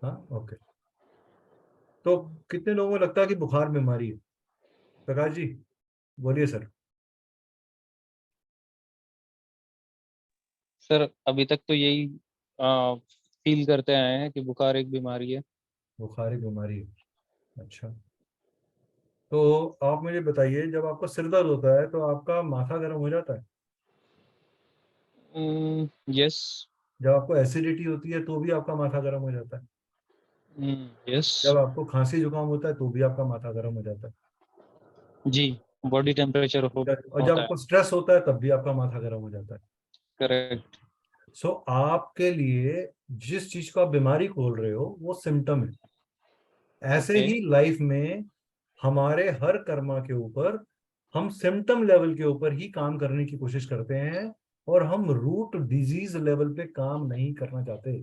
हाँ ओके। तो कितने लोगों को लगता है कि बुखार बीमारी है? प्रकाश जी बोलिए सर। सर अभी तक तो यही फील करते आए हैं कि बुखार एक बीमारी है। बुखार एक बीमारी है, अच्छा। तो आप मुझे बताइए, जब आपको सिर दर्द होता है तो आपका माथा गर्म हो जाता है? यस। जब आपको एसिडिटी होती है तो भी आपका माथा गर्म हो जाता है? यस जब आपको खांसी जुकाम होता है तो भी आपका माथा गर्म हो जाता है? जी, बॉडी टेम्परेचर और जब होता है। आपको स्ट्रेस होता है तब भी आपका माथा गर्म हो जाता है? करेक्ट। सो आपके लिए जिस चीज को आप बीमारी खोल रहे हो वो सिम्टम है। ऐसे ओके। ही लाइफ में हमारे हर कर्मा के ऊपर हम सिम्टम लेवल के ऊपर ही काम करने की कोशिश करते हैं, और हम रूट डिजीज लेवल पे काम नहीं करना चाहते।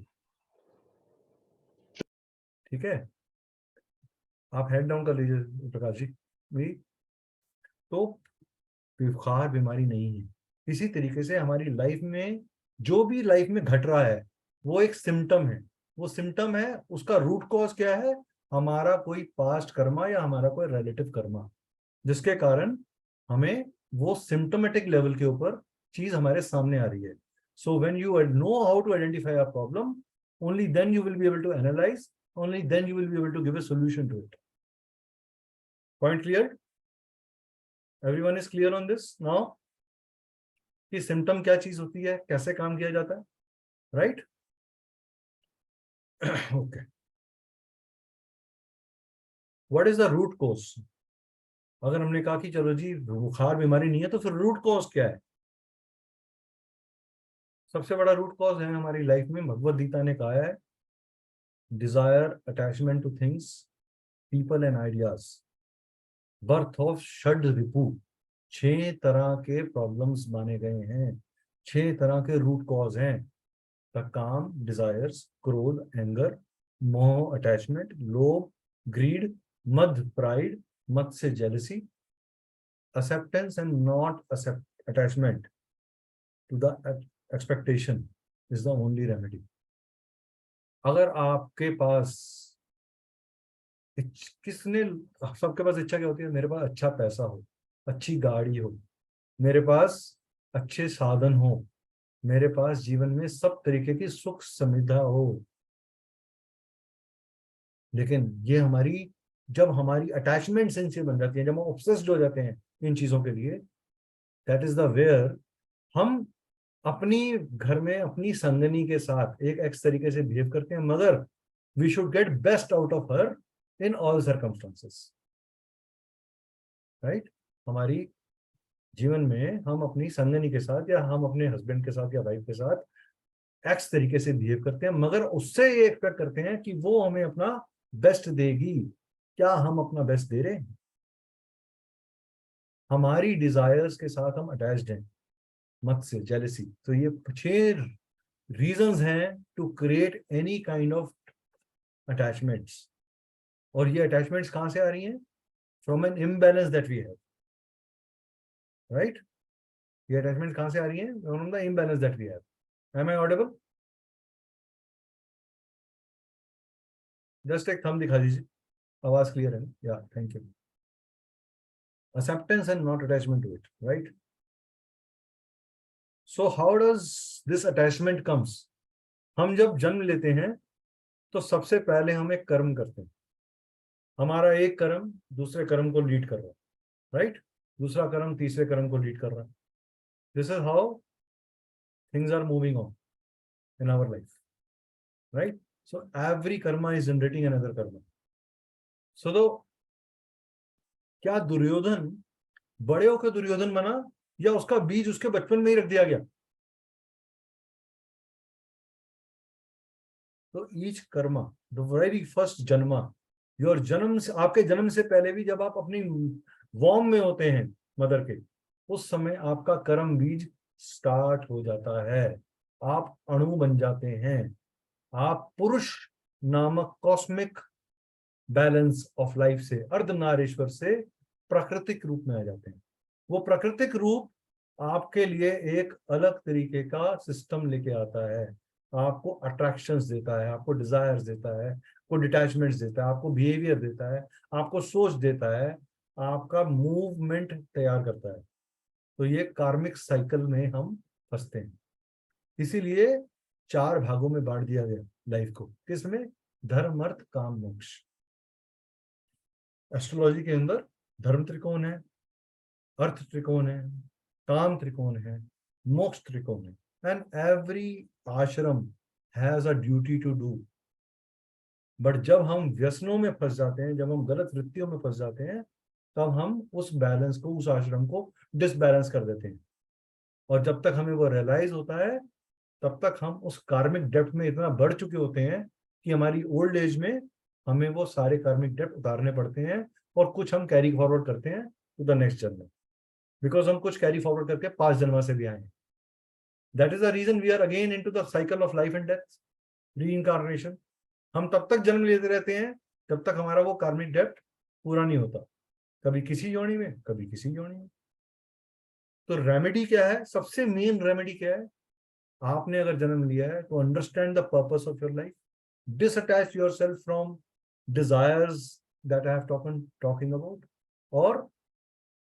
ठीक है, आप हेड डाउन कर लीजिए प्रकाश जी भी। तो बुखार बीमारी नहीं है। इसी तरीके से हमारी लाइफ में जो भी लाइफ में घट रहा है वो एक सिम्टम है। वो सिम्टम है, उसका रूट कॉज क्या है? हमारा कोई पास्ट कर्मा या हमारा कोई रिलेटिव कर्मा, जिसके कारण हमें वो सिम्टोमेटिक लेवल के ऊपर चीज हमारे सामने आ रही है। So when you know how to identify a problem, only then you will be able to analyse, only then you will be able to give a solution to it. Point clear? Everyone is clear on this now कि symptom क्या चीज होती है, कैसे काम किया जाता है, right? Okay, what is the root cause? अगर हमने कहा कि चलो जी बुखार बीमारी नहीं है, तो फिर रूट कॉज क्या है? सबसे बड़ा रूट कॉज है हमारी लाइफ में, भगवद गीता ने कहा है, desire, attachment to things, people and ideas, birth of षड रिपू। 6 तरह के प्रॉब्लम्स माने गए हैं, 6 तरह के रूट कॉज हैं। द काम, डिजायर्स, क्रोध, एंगर, मोह, अटैचमेंट, लोभ, ग्रीड, मद, प्राइड, मद से jealousy, acceptance and not attachment to the expectation is the only remedy. अगर आपके पास किसने, सबके पास इच्छा क्या होती है? मेरे पास अच्छा पैसा हो, अच्छी गाड़ी हो, मेरे पास अच्छे साधन हो, मेरे पास जीवन में सब तरीके की सुख समृद्धा हो। लेकिन ये हमारी, जब हमारी अटैचमेंट इनसे बन जाती है, जब हम ऑब्सेस्ड हो जाते हैं इन चीजों के लिए, दैट इज द वेयर हम अपनी घर में अपनी संगनी के साथ एक एक्स तरीके से बिहेव करते हैं, मगर we should get best out of her in all circumstances, right? हमारी जीवन में हम अपनी संगनी के साथ या हम अपने हस्बैंड के साथ या वाइफ के साथ एक्स तरीके से बिहेव करते हैं, मगर उससे ये एक्सपेक्ट करते हैं कि वो हमें अपना बेस्ट देगी। क्या हम अपना बेस्ट दे रहे हैं? हमारी डिजायर्स के साथ हम अटैच्ड हैं, मत से जेलसी। तो ये 6 रीजंस हैं to create any kind of attachments. और ये अटैचमेंट्स कहां से आ रही हैं? From an imbalance that we have, right? ये अटैचमेंट कहां से आ रही है? From the imbalance that we have. Am I audible? Just एक थंब दिखा दीजिए, आवाज क्लियर है? Yeah, thank you. acceptance and not attachment to it, right? So how does this attachment comes? हम जब जन्म लेते हैं तो सबसे पहले हम एक कर्म करते हैं। हमारा एक कर्म दूसरे कर्म को लीड कर रहा है, राइट? दूसरा कर्म तीसरे कर्म को लीड कर रहा है। This is how things are moving on in our life, right? So every karma is generating another karma. So तो क्या दुर्योधन बड़े होकर दुर्योधन बना, या उसका बीज उसके बचपन में ही रख दिया गया? तो each Karma, the very first जन्मा, योर जन्म से, आपके जन्म से पहले भी जब आप अपनी वॉर्म में होते हैं मदर के, उस समय आपका कर्म बीज स्टार्ट हो जाता है। आप अणु बन जाते हैं, आप पुरुष नामक कॉस्मिक बैलेंस ऑफ लाइफ से, अर्धनारीश्वर से प्राकृतिक रूप में आ जाते हैं। वो प्राकृतिक रूप आपके लिए एक अलग तरीके का सिस्टम लेके आता है। आपको अट्रैक्शंस देता है, आपको डिजायर्स देता है, आपको डिटैचमेंट्स देता है, आपको बिहेवियर देता है, आपको सोच देता है, आपका मूवमेंट तैयार करता है। तो ये कार्मिक साइकिल में हम फंसते हैं। इसीलिए 4 भागों में बांट दिया गया लाइफ को। किसमें? धर्म, अर्थ, काम, मोक्ष। एस्ट्रोलॉजी के अंदर धर्म त्रिकोण है, अर्थ त्रिकोण है, काम त्रिकोण है, मोक्ष त्रिकोण है। And every ashram has a duty to do. But जब हम व्यसनों में फंस जाते हैं, जब हम गलत वृत्तियों में फंस जाते हैं, तब हम उस बैलेंस को, उस आश्रम को डिसबैलेंस कर देते हैं। और जब तक हमें वो रियलाइज होता है, तब तक हम उस कार्मिक डेप्थ में इतना बढ़ चुके होते हैं कि हमारी ओल्ड एज में हमें वो सारे कार्मिक डेप्थ उतारने पड़ते हैं, और कुछ हम कैरी फॉरवर्ड करते हैं टू द नेक्स्ट जन्म, बिकॉज हम कुछ कैरी फॉरवर्ड करके 5 जन्म से भी आए हैं। That is the reason we are again into the cycle of life and death, reincarnation. हम तब तक जन्म लेते रहते हैं जब तक हमारा वो कार्मिक डेप्थ पूरा नहीं होता, कभी किसी योनि में, कभी किसी योनि में। तो रेमेडी क्या है? सबसे मेन रेमेडी क्या है? आपने अगर जन्म लिया है तो understand the purpose of your life, disattach yourself from desires that I have talking about, और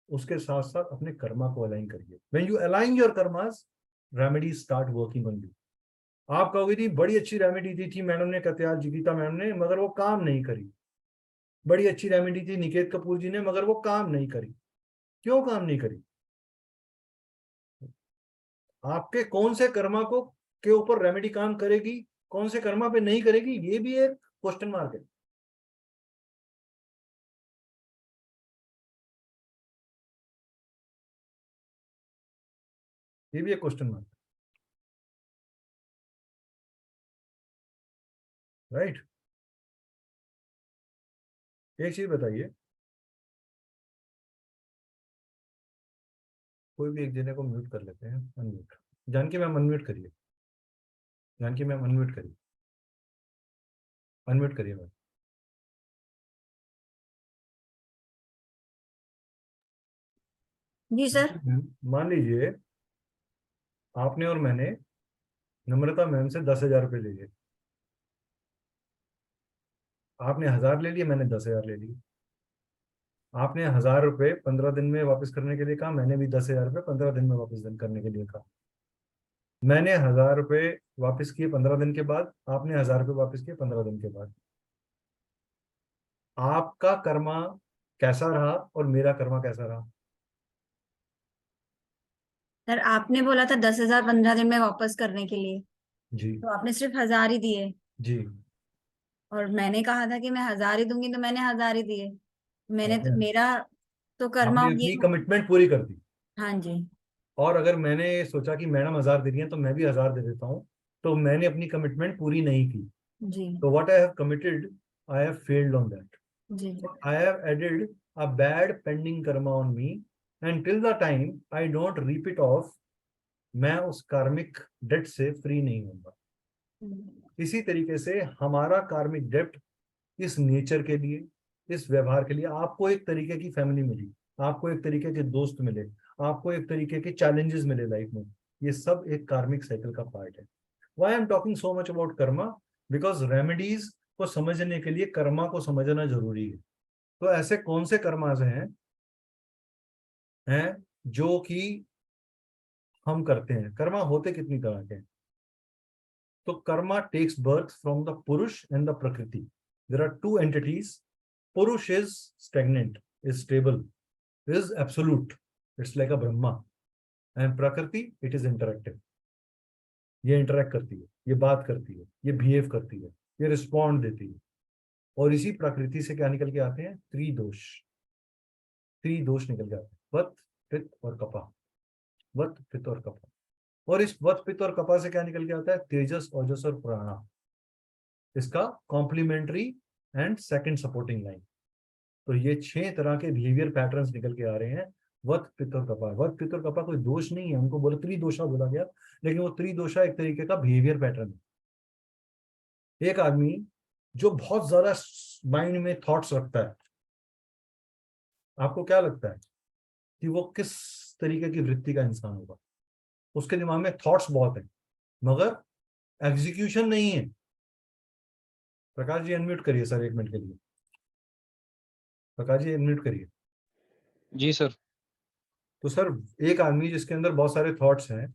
उसके साथ साथ अपने कर्मा को अलाइन करिए। When you align your karmas, remedy start working on you. आप कहोगे थी बड़ी अच्छी रेमेडी दी थी मैडम ने, कत्याल जीविता मैम ने, मगर वो काम नहीं करी। बड़ी अच्छी रेमेडी थी निकेत कपूर जी ने, मगर वो काम नहीं करी। क्यों काम नहीं करी? आपके कौन से कर्मा को के ऊपर रेमेडी काम करेगी, कौन से कर्मा पे नहीं करेगी, ये भी एक क्वेश्चन मार्क है। ये भी एक क्वेश्चन मार्क, राइट? एक चीज बताइए, कोई भी एक जने को म्यूट कर लेते हैं, अनम्यूट। जानकी मैम अनम्यूट करिए, जानकी मैम अनम्यूट करिए, अनम्यूट करिए मैम। जी सर। मान लीजिए आपने और मैंने नम्रता मैम से 10,000 रुपये ले लिए। आपने 1000 ले लिए, मैंने 10,000 ले लिए। आपने 1000 रुपये 15 दिन में वापस करने के लिए कहा, मैंने भी 10,000 रुपये 15 दिन में वापस करने के लिए कहा। मैंने 1000 रुपये वापस किए 15 दिन के बाद, आपने 1000 रुपये वापस किए 15 दिन के बाद। आपका कर्मा कैसा रहा और मेरा कर्मा कैसा रहा? सर आपने बोला था 10,000 15 दिन में वापस करने के लिए, जी तो आपने सिर्फ 1000 ही दिए, जी। और मैंने कहा था कि मैं 1000 ही दूंगी, तो मैंने 1000 ही दिए। आपने मेरा तो कर्मा आपने ये। अपनी कमिटमेंट पूरी कर दी। हाँ जी। और अगर मैंने सोचा कि मैडम 1000 दे रही हैं तो मैं भी 1000 दे देता हूँ, तो मैंने अपनी कमिटमेंट पूरी नहीं की। जी तो what I have committed, I have failed on that. जी I have added a bad pending karma on me, and till the time I don't reap it off, मैं उस कार्मिक डेट से फ्री नहीं होऊंगा। इसी तरीके से हमारा कार्मिक डेट इस नेचर के लिए, इस व्यवहार के लिए, आपको एक तरीके की फैमिली मिली, आपको एक तरीके के दोस्त मिले, आपको एक तरीके के चैलेंजेस मिले लाइफ में, ये सब एक कार्मिक साइकिल का पार्ट है। Why I'm talking so much about karma? Because remedies को समझने के लिए कर्मा को समझना जरूरी है। तो ऐसे कौन से कर्मास हैं जो कि हम करते हैं? कर्मा होते कितनी तरह के हैं? तो karma takes birth from the Purusha and the Prakriti. There are two entities. Purusha is stagnant, is stable, is absolute, it's like a Brahma. And Prakriti, it is interactive. ये इंटरेक्ट करती है, ये बात करती है, ये बिहेव करती है, ये रिस्पॉन्ड देती है। और इसी प्रकृति से क्या निकल के आते हैं? त्रिदोष। त्रिदोष निकल के आते हैं, वत, पित्त और कपा। वत, पित्त और कपा। और इस वत, पित्त और कपा से क्या निकल के आता है? तेजस, ओजस और प्राणा। इसका complementary and second supporting line. तो ये 6 तरह के बिहेवियर पैटर्न्स निकल के आ रहे हैं, वत, पित्त और कपा। वत, पित्त और कपा कोई दोष नहीं है, उनको बोला त्रिदोषा बोला गया, लेकिन वो त्रिदोषा एक तरीके का बिहेवियर पैटर्न है। एक आदमी जो बहुत ज्यादा माइंड में थॉट्स रखता है, आपको क्या लगता है कि वो किस तरीके की वृत्ति का इंसान होगा? उसके दिमाग में थॉट्स बहुत हैं, मगर एग्जीक्यूशन नहीं है। प्रकाश जी अनम्यूट करिए सर 1 मिनट के लिए। प्रकाश जी अनम्यूट करिए। जी सर। तो सर एक आदमी जिसके अंदर बहुत सारे थॉट्स हैं,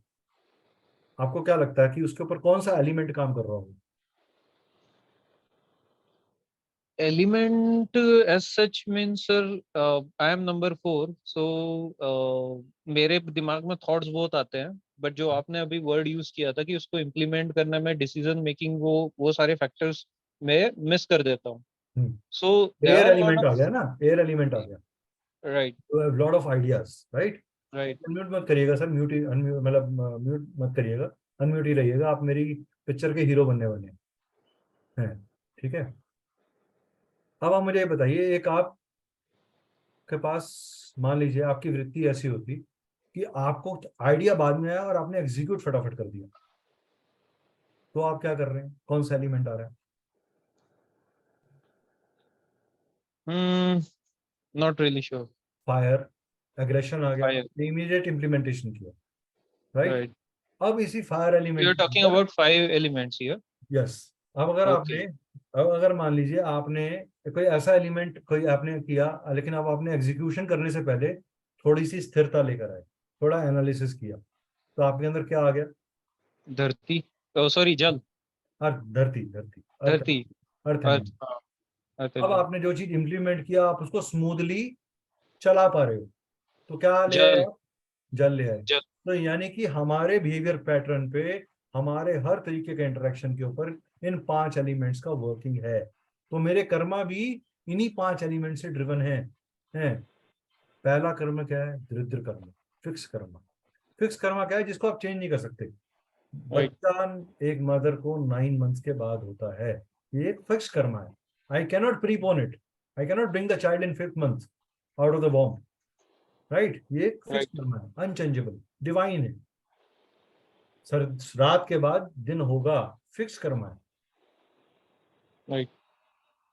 आपको क्या लगता है कि उसके ऊपर कौन सा एलिमेंट काम कर रहा होगा? Element as such mean sir, I am number 4, so मेरे दिमाग में थॉट्स बहुत आते हैं, बट जो आपने अभी वर्ड यूज किया था कि उसको इम्प्लीमेंट करने में डिसीजन मेकिंग, वो सारे फैक्टर्स मैं मिस कर देता हूँ। So there air are lot element आ ऑफ, गया ना, एयर एलिमेंट आ गया। Right you have lot of ideas, right? Right. Unmute मत करिएगा सर, म्यूट ही मतलब म्यूट मत करिएगा, अनम्यूट ही रहिएगा। आप मेरी पिक्चर के हीरो बनने वाले हैं, ठीक है? अब आप मुझे ये बताइए, एक आप के पास मान लीजिए आपकी वृत्ति ऐसी होती कि आपको आइडिया बाद में आया और आपने एग्जीक्यूट फटाफट कर दिया, तो आप क्या कर रहे हैं? कौन सा एलिमेंट आ रहा है? Not really sure. Fire, aggression आ गया, फायर, इमीडिएट इम्प्लीमेंटेशन किया, राइट? राइट। अब इसी फायर यू एलिमेंट आर के टॉकिंग अंदर, अबाउट 5 एलिमेंट्स हियर। यस, अब अगर ओके। आपने, अब अगर मान लीजिए आपने कोई ऐसा एलिमेंट कोई आपने किया, लेकिन अब आपने एग्जीक्यूशन करने से पहले थोड़ी सी स्थिरता लेकर आए, थोड़ा एनालिसिस किया, तो आपके अंदर क्या आ गया? धरती, सॉरी, जल। अर्थ, धरती, धरती, अर्थ, धरती, अर्थ अर्थ, एलिमेंट। हाँ, अर्थ अब एलिमेंट। आपने जो चीज इंप्लीमेंट किया, आप उसको स्मूथली चला पा रहे हो, तो क्या ले आए जल, आप? जल ले आए। जल। तो यानी कि हमारे बिहेवियर पैटर्न पे, हमारे हर तरीके के इंटरेक्शन के ऊपर इन 5 एलिमेंट्स का वर्किंग है। तो मेरे कर्मा भी इन्हीं 5 एलिमेंट से ड्रिवन हैं। पहला कर्म क्या है? दरिद्र कर्म, फिक्स कर्म। फिक्स कर्मा क्या है? जिसको आप चेंज नहीं कर सकते। राइट। बच्चा एक मदर को 9 मंथ्स के बाद होता है, ये एक फिक्स कर्मा है। I cannot prepone it, I cannot bring the child in 5th month out of the womb, right? ये एक फिक्स राइट। कर्मा है, अनचेंजेबल, डिवाइन है। सर रात के बाद दिन होगा, फिक्स कर्मा है। राइट।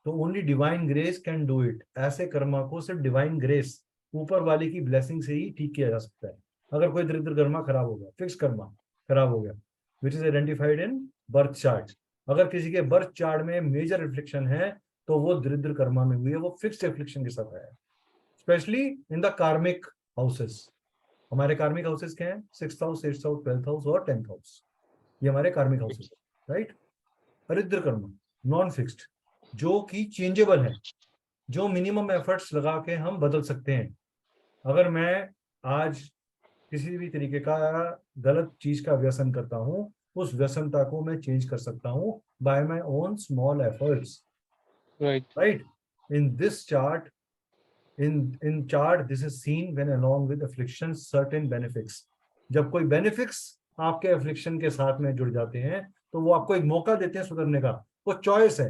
तो only divine grace can do it. ऐसे कर्मा को सिर्फ डिवाइन ग्रेस, ऊपर वाले की ब्लेसिंग से ही ठीक किया जा सकता है। अगर कोई दरिद्र कर्मा खराब हो गया, फिक्स कर्मा खराब हो गया, which is identified in birth chart, अगर किसी के बर्थ चार्ट में मेजर रिफ्लेक्शन है, तो वो दरिद्र कर्मा में हुई है, वो फिक्स्ड रिफ्लेक्शन के साथ आया है। स्पेशली इन द कार्मिक हाउसेस। हमारे कार्मिक हाउसेस क्या है? 6th house, 8th house, 12th house और 10th हाउस, ये हमारे कार्मिक हाउसेस, राइट? दरिद्र कर्मा नॉन फिक्स्ड, जो कि चेंजेबल है, जो मिनिमम एफर्ट्स लगा के हम बदल सकते हैं। अगर मैं आज किसी भी तरीके का गलत चीज का व्यसन करता हूं, उस व्यसनता को मैं चेंज कर सकता हूं by my own small efforts, right. Right? In this chart, in chart this is seen when along with affliction certain benefits. जब कोई बेनिफिक्स आपके अफ्लिक्शन के साथ में जुड़ जाते हैं, तो वो आपको एक मौका देते हैं सुधरने का। वो चॉइस है।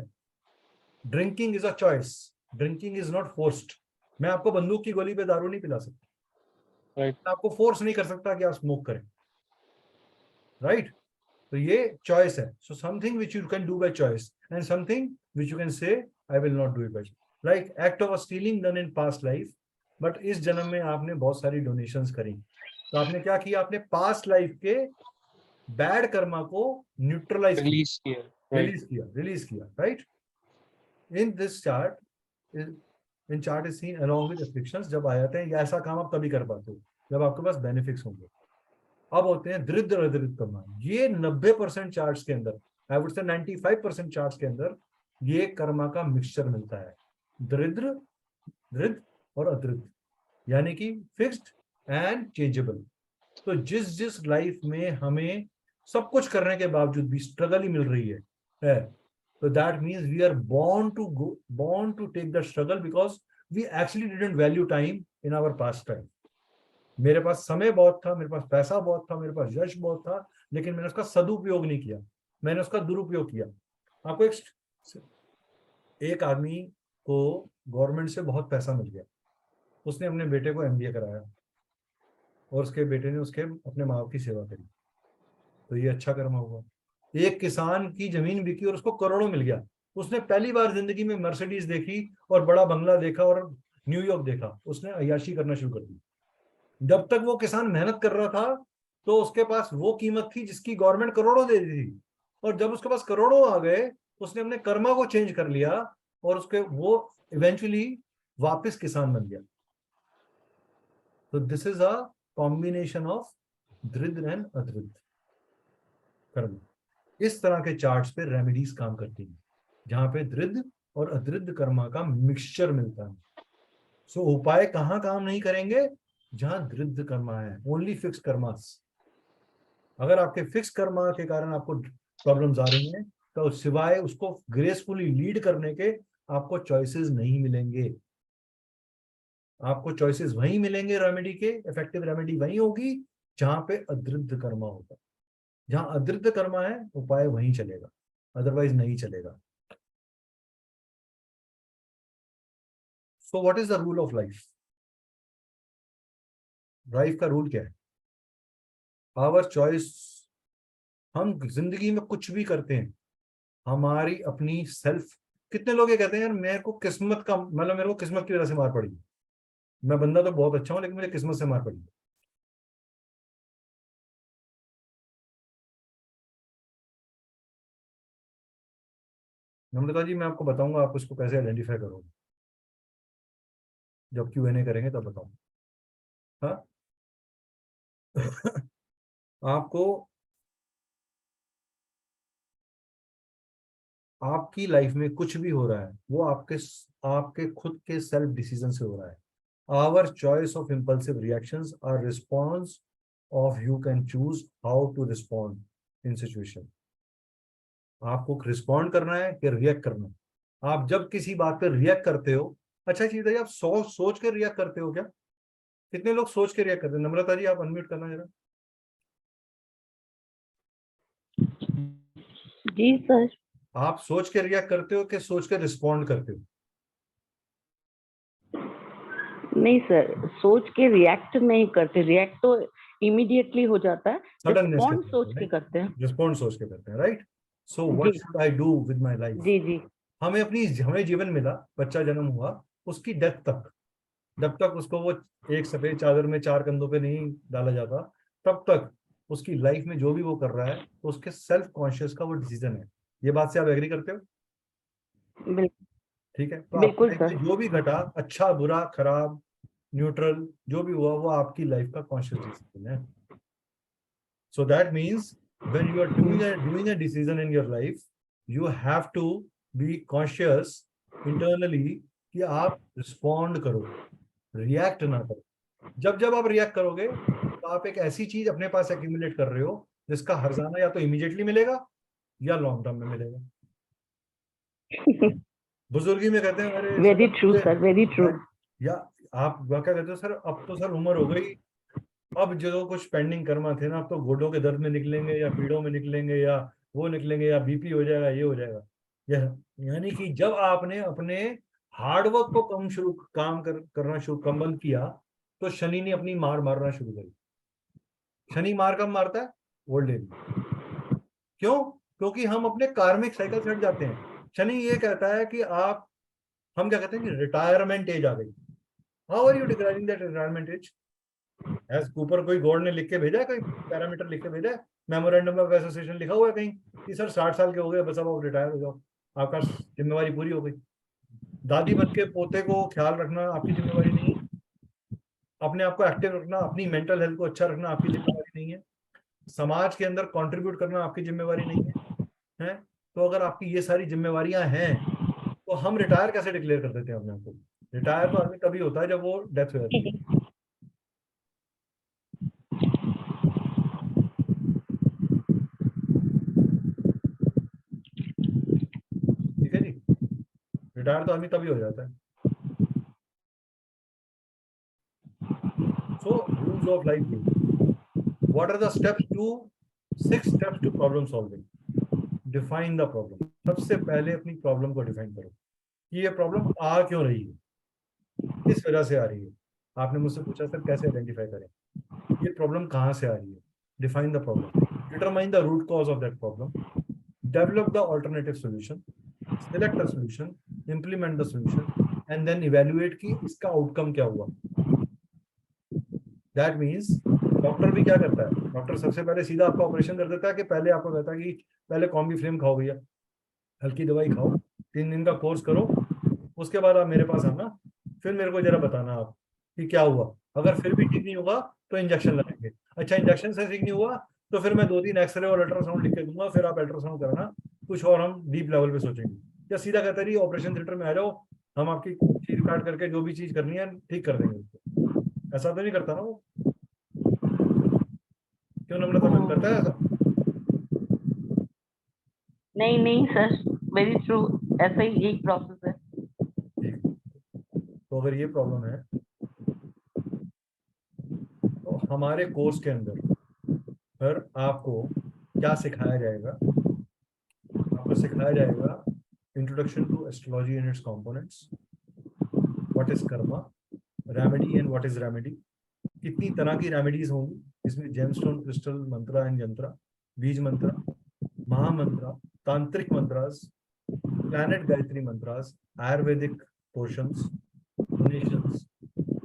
Drinking is a choice, drinking is not forced. मैं आपको बंदूक की गोली पे दारू नहीं पिला सकता, राइट। मैं आपको फोर्स नहीं कर सकता कि आप स्मोक करें, राइट? तो ये चॉइस है। So something which you can do by choice and something which you can say I will not do it by, like act of stealing done in past life, but इस जन्म में आपने बहुत सारी donations करी, तो आपने क्या किया? आपने पास्ट लाइफ के बैड कर्मा को न्यूट्रलाइज किया, रिलीज किया, राइट। रिलीज किया, right? In this chart, in chart is seen along with afflictions. जब आ जाते हैं, ये ऐसा काम आप तभी कर पाते हो जब आपके पास बेनिफिट्स होंगे। अब होते हैं दरिद्र अदरिद्र कर्मा। ये 90% चार्ट्स के अंदर, आई वुड से 95% चार्ट्स के अंदर ये कर्मा का मिक्सचर मिलता है, दरिद्र, दरिद्र और अदरिद्र, यानी कि फिक्स्ड एंड चेंजेबल। तो जिस जिस लाइफ में हमें सब कुछ करने के बावजूद भी स्ट्रगल ही मिल रही है, तो that means we are born to take the struggle because we actually didn't value time in our past time. मेरे पास समय बहुत था, मेरे पास पैसा बहुत था, मेरे पास यश बहुत था, लेकिन मैंने उसका सदुपयोग नहीं किया, मैंने उसका दुरुपयोग किया। आपको एक आदमी को गवर्नमेंट से बहुत पैसा मिल गया, उसने अपने बेटे को MBA कराया और उसके बेटे ने उसके अपने माँ बाप की सेवा करी, तो ये अच्छा कर्म हुआ। एक किसान की जमीन बिकी और उसको करोड़ों मिल गया, उसने पहली बार जिंदगी में मर्सिडीज देखी और बड़ा बंगला देखा और न्यूयॉर्क देखा, उसने अय्याशी करना शुरू कर दी। जब तक वो किसान मेहनत कर रहा था, तो उसके पास वो कीमत थी जिसकी गवर्नमेंट करोड़ों दे दी थी, और जब उसके पास करोड़ों आ गए, उसने अपने कर्मा को चेंज कर लिया और उसके वो इवेंचुअली वापस किसान बन गया। तो this is a combination of दृढ़ एंड अदृढ़ कर्म। इस तरह के चार्ट्स पे रेमेडीज काम करती हैं, जहां पे दृढ़ और अदृढ़ कर्मा का मिक्सचर मिलता है। सो उपाय कहाँ काम नहीं करेंगे? जहां दृढ़ कर्मा है, ओनली फिक्स कर्मास। अगर आपके फिक्स कर्मा के कारण आपको प्रॉब्लम्स आ रही हैं, तो सिवाय उसको ग्रेसफुली लीड करने के आपको चॉइसेस नहीं मिलेंगे। आपको चॉइसेस वहीं मिलेंगे रेमेडी के, इफेक्टिव रेमेडी वहीं होगी जहां पे अदृढ़ कर्मा होगा। जहां अदृढ़ कर्मा है, उपाय वहीं चलेगा, अदरवाइज नहीं चलेगा। So what is the rule of life? Life का रूल क्या है? Our choice. हम जिंदगी में कुछ भी करते हैं, हमारी अपनी सेल्फ। कितने लोग ये कहते हैं यार मेरे को किस्मत का, मतलब मेरे को किस्मत की वजह से मार पड़ी, मैं बंदा तो बहुत अच्छा हूं लेकिन मेरे किस्मत से मार पड़ी। नम्रता जी, मैं आपको बताऊंगा आप इसको कैसे आइडेंटिफाई करोगे, जब Q&A करेंगे तब बताऊंगा। हाँ आपको आपकी लाइफ में कुछ भी हो रहा है, वो आपके खुद के सेल्फ डिसीजन से हो रहा है। Our choice of impulsive reactions are response of you can choose how to respond in situation. आपको रिस्पॉन्ड करना है कि रिएक्ट करना है। आप जब किसी बात पर रिएक्ट करते हो, अच्छा चीज है, आप सोच के रिएक्ट करते हो क्या? कितने लोग सोच के रिएक्ट करते हैं? नम्रता जी, आप अनम्यूट करना जरा। जी सर। आप सोच के रिएक्ट करते हो कि सोच के रिस्पॉन्ड करते हो? नहीं सर, सोच के रिएक्ट नहीं करते, रिएक्ट तो इमीडिएटली हो जाता है, रिस्पॉन्ड सोच के करते हैं। रिस्पॉन्ड सोच के करते हैं, right? So what should I do with my life? जी जी। हमें जीवन मिला, बच्चा जन्म हुआ, उसकी डेथ तक, जब तक उसको वो एक सफेद चादर में 4 कंधों पे नहीं डाला जाता, तब तक उसकी लाइफ में जो भी वो कर रहा है, तो उसके सेल्फ कॉन्शियस का वो डिसीजन है। ये बात से आप एग्री करते हो? बिल्कुल। ठीक है, तो बिल्कुल आपकी लाइफ सर। में जो भी घटा, अच्छा बुरा खराब न्यूट्रल जो भी हुआ, वो आपकी लाइफ का कॉन्शियस डिसीजन है। सो that means when you are doing a decision in your life, you have to be conscious internally कि आप रिस्पॉन्ड करो, रिएक्ट ना करो। जब जब आप रिएक्ट करोगे, तो आप एक ऐसी चीज अपने पास एक्यूमुलेट कर रहे हो जिसका हर्जाना या तो इमीडिएटली मिलेगा या लॉन्ग टर्म में मिलेगा। बुजुर्गी में कहते हैं अरे very true sir, very true. या आप क्या कहते हो, सर अब तो सर उम्र हो गई, अब जो कुछ पेंडिंग कर्मा थे ना, अब तो घोटों के दर्द में निकलेंगे या पीड़ों में निकलेंगे या वो निकलेंगे या बीपी हो जाएगा, ये हो जाएगा। यानी कि जब आपने अपने हार्डवर्क को करना शुरू कम बंद किया, तो शनि ने अपनी मार मारना शुरू करी। शनि मार कब मारता है? ओल्ड एज में। क्यों? क्योंकि हम अपने कार्मिक साइकिल से हट जाते हैं। शनि ये कहता है कि आप, हम क्या कहते हैं कि रिटायरमेंट एज आ गई। How are you declaring that retirement age? Age ऊपर कोई गॉड ने लिख के भेजा है, कोई पैरामीटर लिख के भेजा है, मेमोरेंडम ऑफ एसोसिएशन लिखा हुआ है कहीं कि सर 60 साल के हो गए, बस अब आप रिटायर हो जाओ, आपका जिम्मेवारी पूरी हो गई। दादी बन के पोते को ख्याल रखना आपकी जिम्मेवारी नहीं है। अपने आप को एक्टिव रखना, अपनी मेंटल हेल्थ को अच्छा रखना आपकी जिम्मेवारी नहीं है। समाज के अंदर कंट्रीब्यूट करना आपकी जिम्मेवारी नहीं है। तो अगर आपकी ये सारी जिम्मेवारियां हैं, तो हम रिटायर कैसे डिक्लेयर कर देते हैं अपने आप को? रिटायर तो आदमी तभी होता है जब वो डेथ हो जाती है। ठीक है जी, रिटायर तो आदमी तभी हो जाता है। So rules of life. What are the steps to 6 steps to problem solving? Define the problem. सबसे पहले अपनी प्रॉब्लम को डिफाइन करो कि ये प्रॉब्लम आ क्यों रही है, किस वजह से आ रही है। आपने मुझसे पूछा सर कैसे आइडेंटिफाई करें, ये प्रॉब्लम कहाँ से आ रही है। Define the problem, determine the root cause of that problem, develop the alternative solution, select the solution, implement the solution, and then evaluate कि इसका आउटकम क्या हुआ। That means डॉक्टर भी क्या करता है, डॉक्टर सबसे पहले सीधा आपका ऑपरेशन कर देता है कि पहले आपको कहता है कि पहले कॉम्बी फ्लेम खाओ भैया, हल्की दवाई खाओ, 3 दिन का कोर्स करो, उसके बाद आप मेरे पास आना, फिर मेरे को जरा बताना आप कि क्या हुआ। अगर फिर भी ठीक नहीं होगा तो इंजेक्शन लगाएंगे। अच्छा, इंजेक्शन से ठीक नहीं हुआ तो फिर मैं 2-3 एक्सरे और अल्ट्रासाउंड लिख के दूंगा, फिर आप अल्ट्रासाउंड करना, कुछ और हम डीप लेवल पे सोचेंगे। या सीधा कहता रही ऑपरेशन थिएटर में आ जाओ, हम आपकी चीज काट करके जो भी चीज करनी है ठीक कर देंगे उसको। ऐसा तो नहीं करता ना वो? क्यों नम्रता मैम, करता है ऐसा? नहीं नहीं सर, वेरी ट्रू, ऐसा ही यही प्रोसेस है। तो अगर ये प्रॉब्लम है तो हमारे कोर्स के अंदर फिर आपको क्या सिखाया जाएगा? आपको सिखाया जाएगा introduction to astrology and its components, what is karma, remedy and what is remedy, कितनी तरह की रेमेडीज होंगी, इसमें जेमस्टोन, क्रिस्टल, मंत्रा एंड यंत्रा, बीज मंत्रा, महामंत्रा, तांत्रिक mantras, planet Gayatri mantras, ayurvedic portions, donations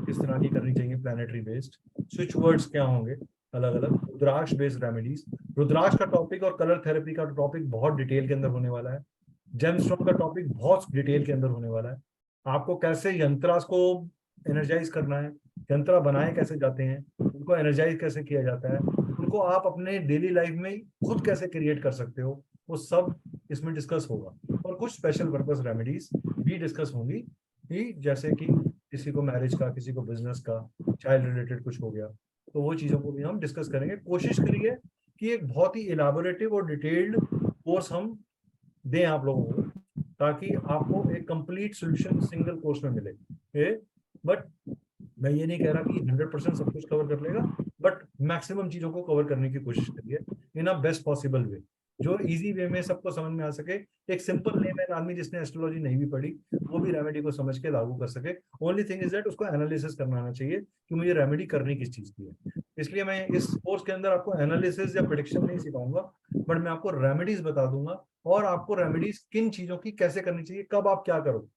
किस तरह की करनी चाहिए प्लैनेटरी बेस्ड, स्विच वर्ड्स क्या होंगे अलग अलग, रुद्राक्ष बेस्ड रेमेडीज। रुद्राक्ष का टॉपिक और कलर थेरेपी का टॉपिक बहुत डिटेल के अंदर होने वाला है। जेमस्टोन का टॉपिक बहुत डिटेल के अंदर होने वाला है। आपको कैसे यंत्रास को एनर्जाइज करना है, यंत्रा बनाए कैसे जाते हैं, उनको एनर्जाइज कैसे किया जाता है, उनको आप अपने डेली लाइफ में खुद कैसे क्रिएट कर सकते हो, वो सब इसमें डिस्कस होगा। और कुछ स्पेशल पर्पस रेमेडीज भी डिस्कस होंगी, कि जैसे कि किसी को मैरिज का, किसी को बिजनेस का, चाइल्ड रिलेटेड कुछ हो गया, तो वो चीज़ों को भी हम डिस्कस करेंगे। कोशिश करिए कि एक बहुत ही इलाबोरेटिव और डिटेल्ड कोर्स हम दें आप लोगों को, ताकि आपको एक कंप्लीट सोल्यूशन सिंगल कोर्स में मिले। बट मैं ये नहीं कह रहा कि 100% सब कुछ कवर कर लेगा, बट मैक्सिमम चीज़ों को कवर करने की कोशिश करिए इन अ बेस्ट पॉसिबल वे, जो इजी वे में सबको समझ में आ सके। एक सिंपल लेमैन आदमी जिसने एस्ट्रोलॉजी नहीं भी पढ़ी, वो भी रेमेडी को समझ के लागू कर सके। ओनली थिंग इज दैट उसको एनालिसिस करना आना चाहिए कि मुझे रेमेडी करनी किस चीज़ की है। इसलिए मैं इस कोर्स के अंदर आपको एनालिसिस या प्रेडिक्शन नहीं सिखाऊंगा, बट मैं आपको रेमेडीज बता दूंगा, और आपको रेमेडीज किन चीज़ों की कैसे करनी चाहिए, कब आप क्या करो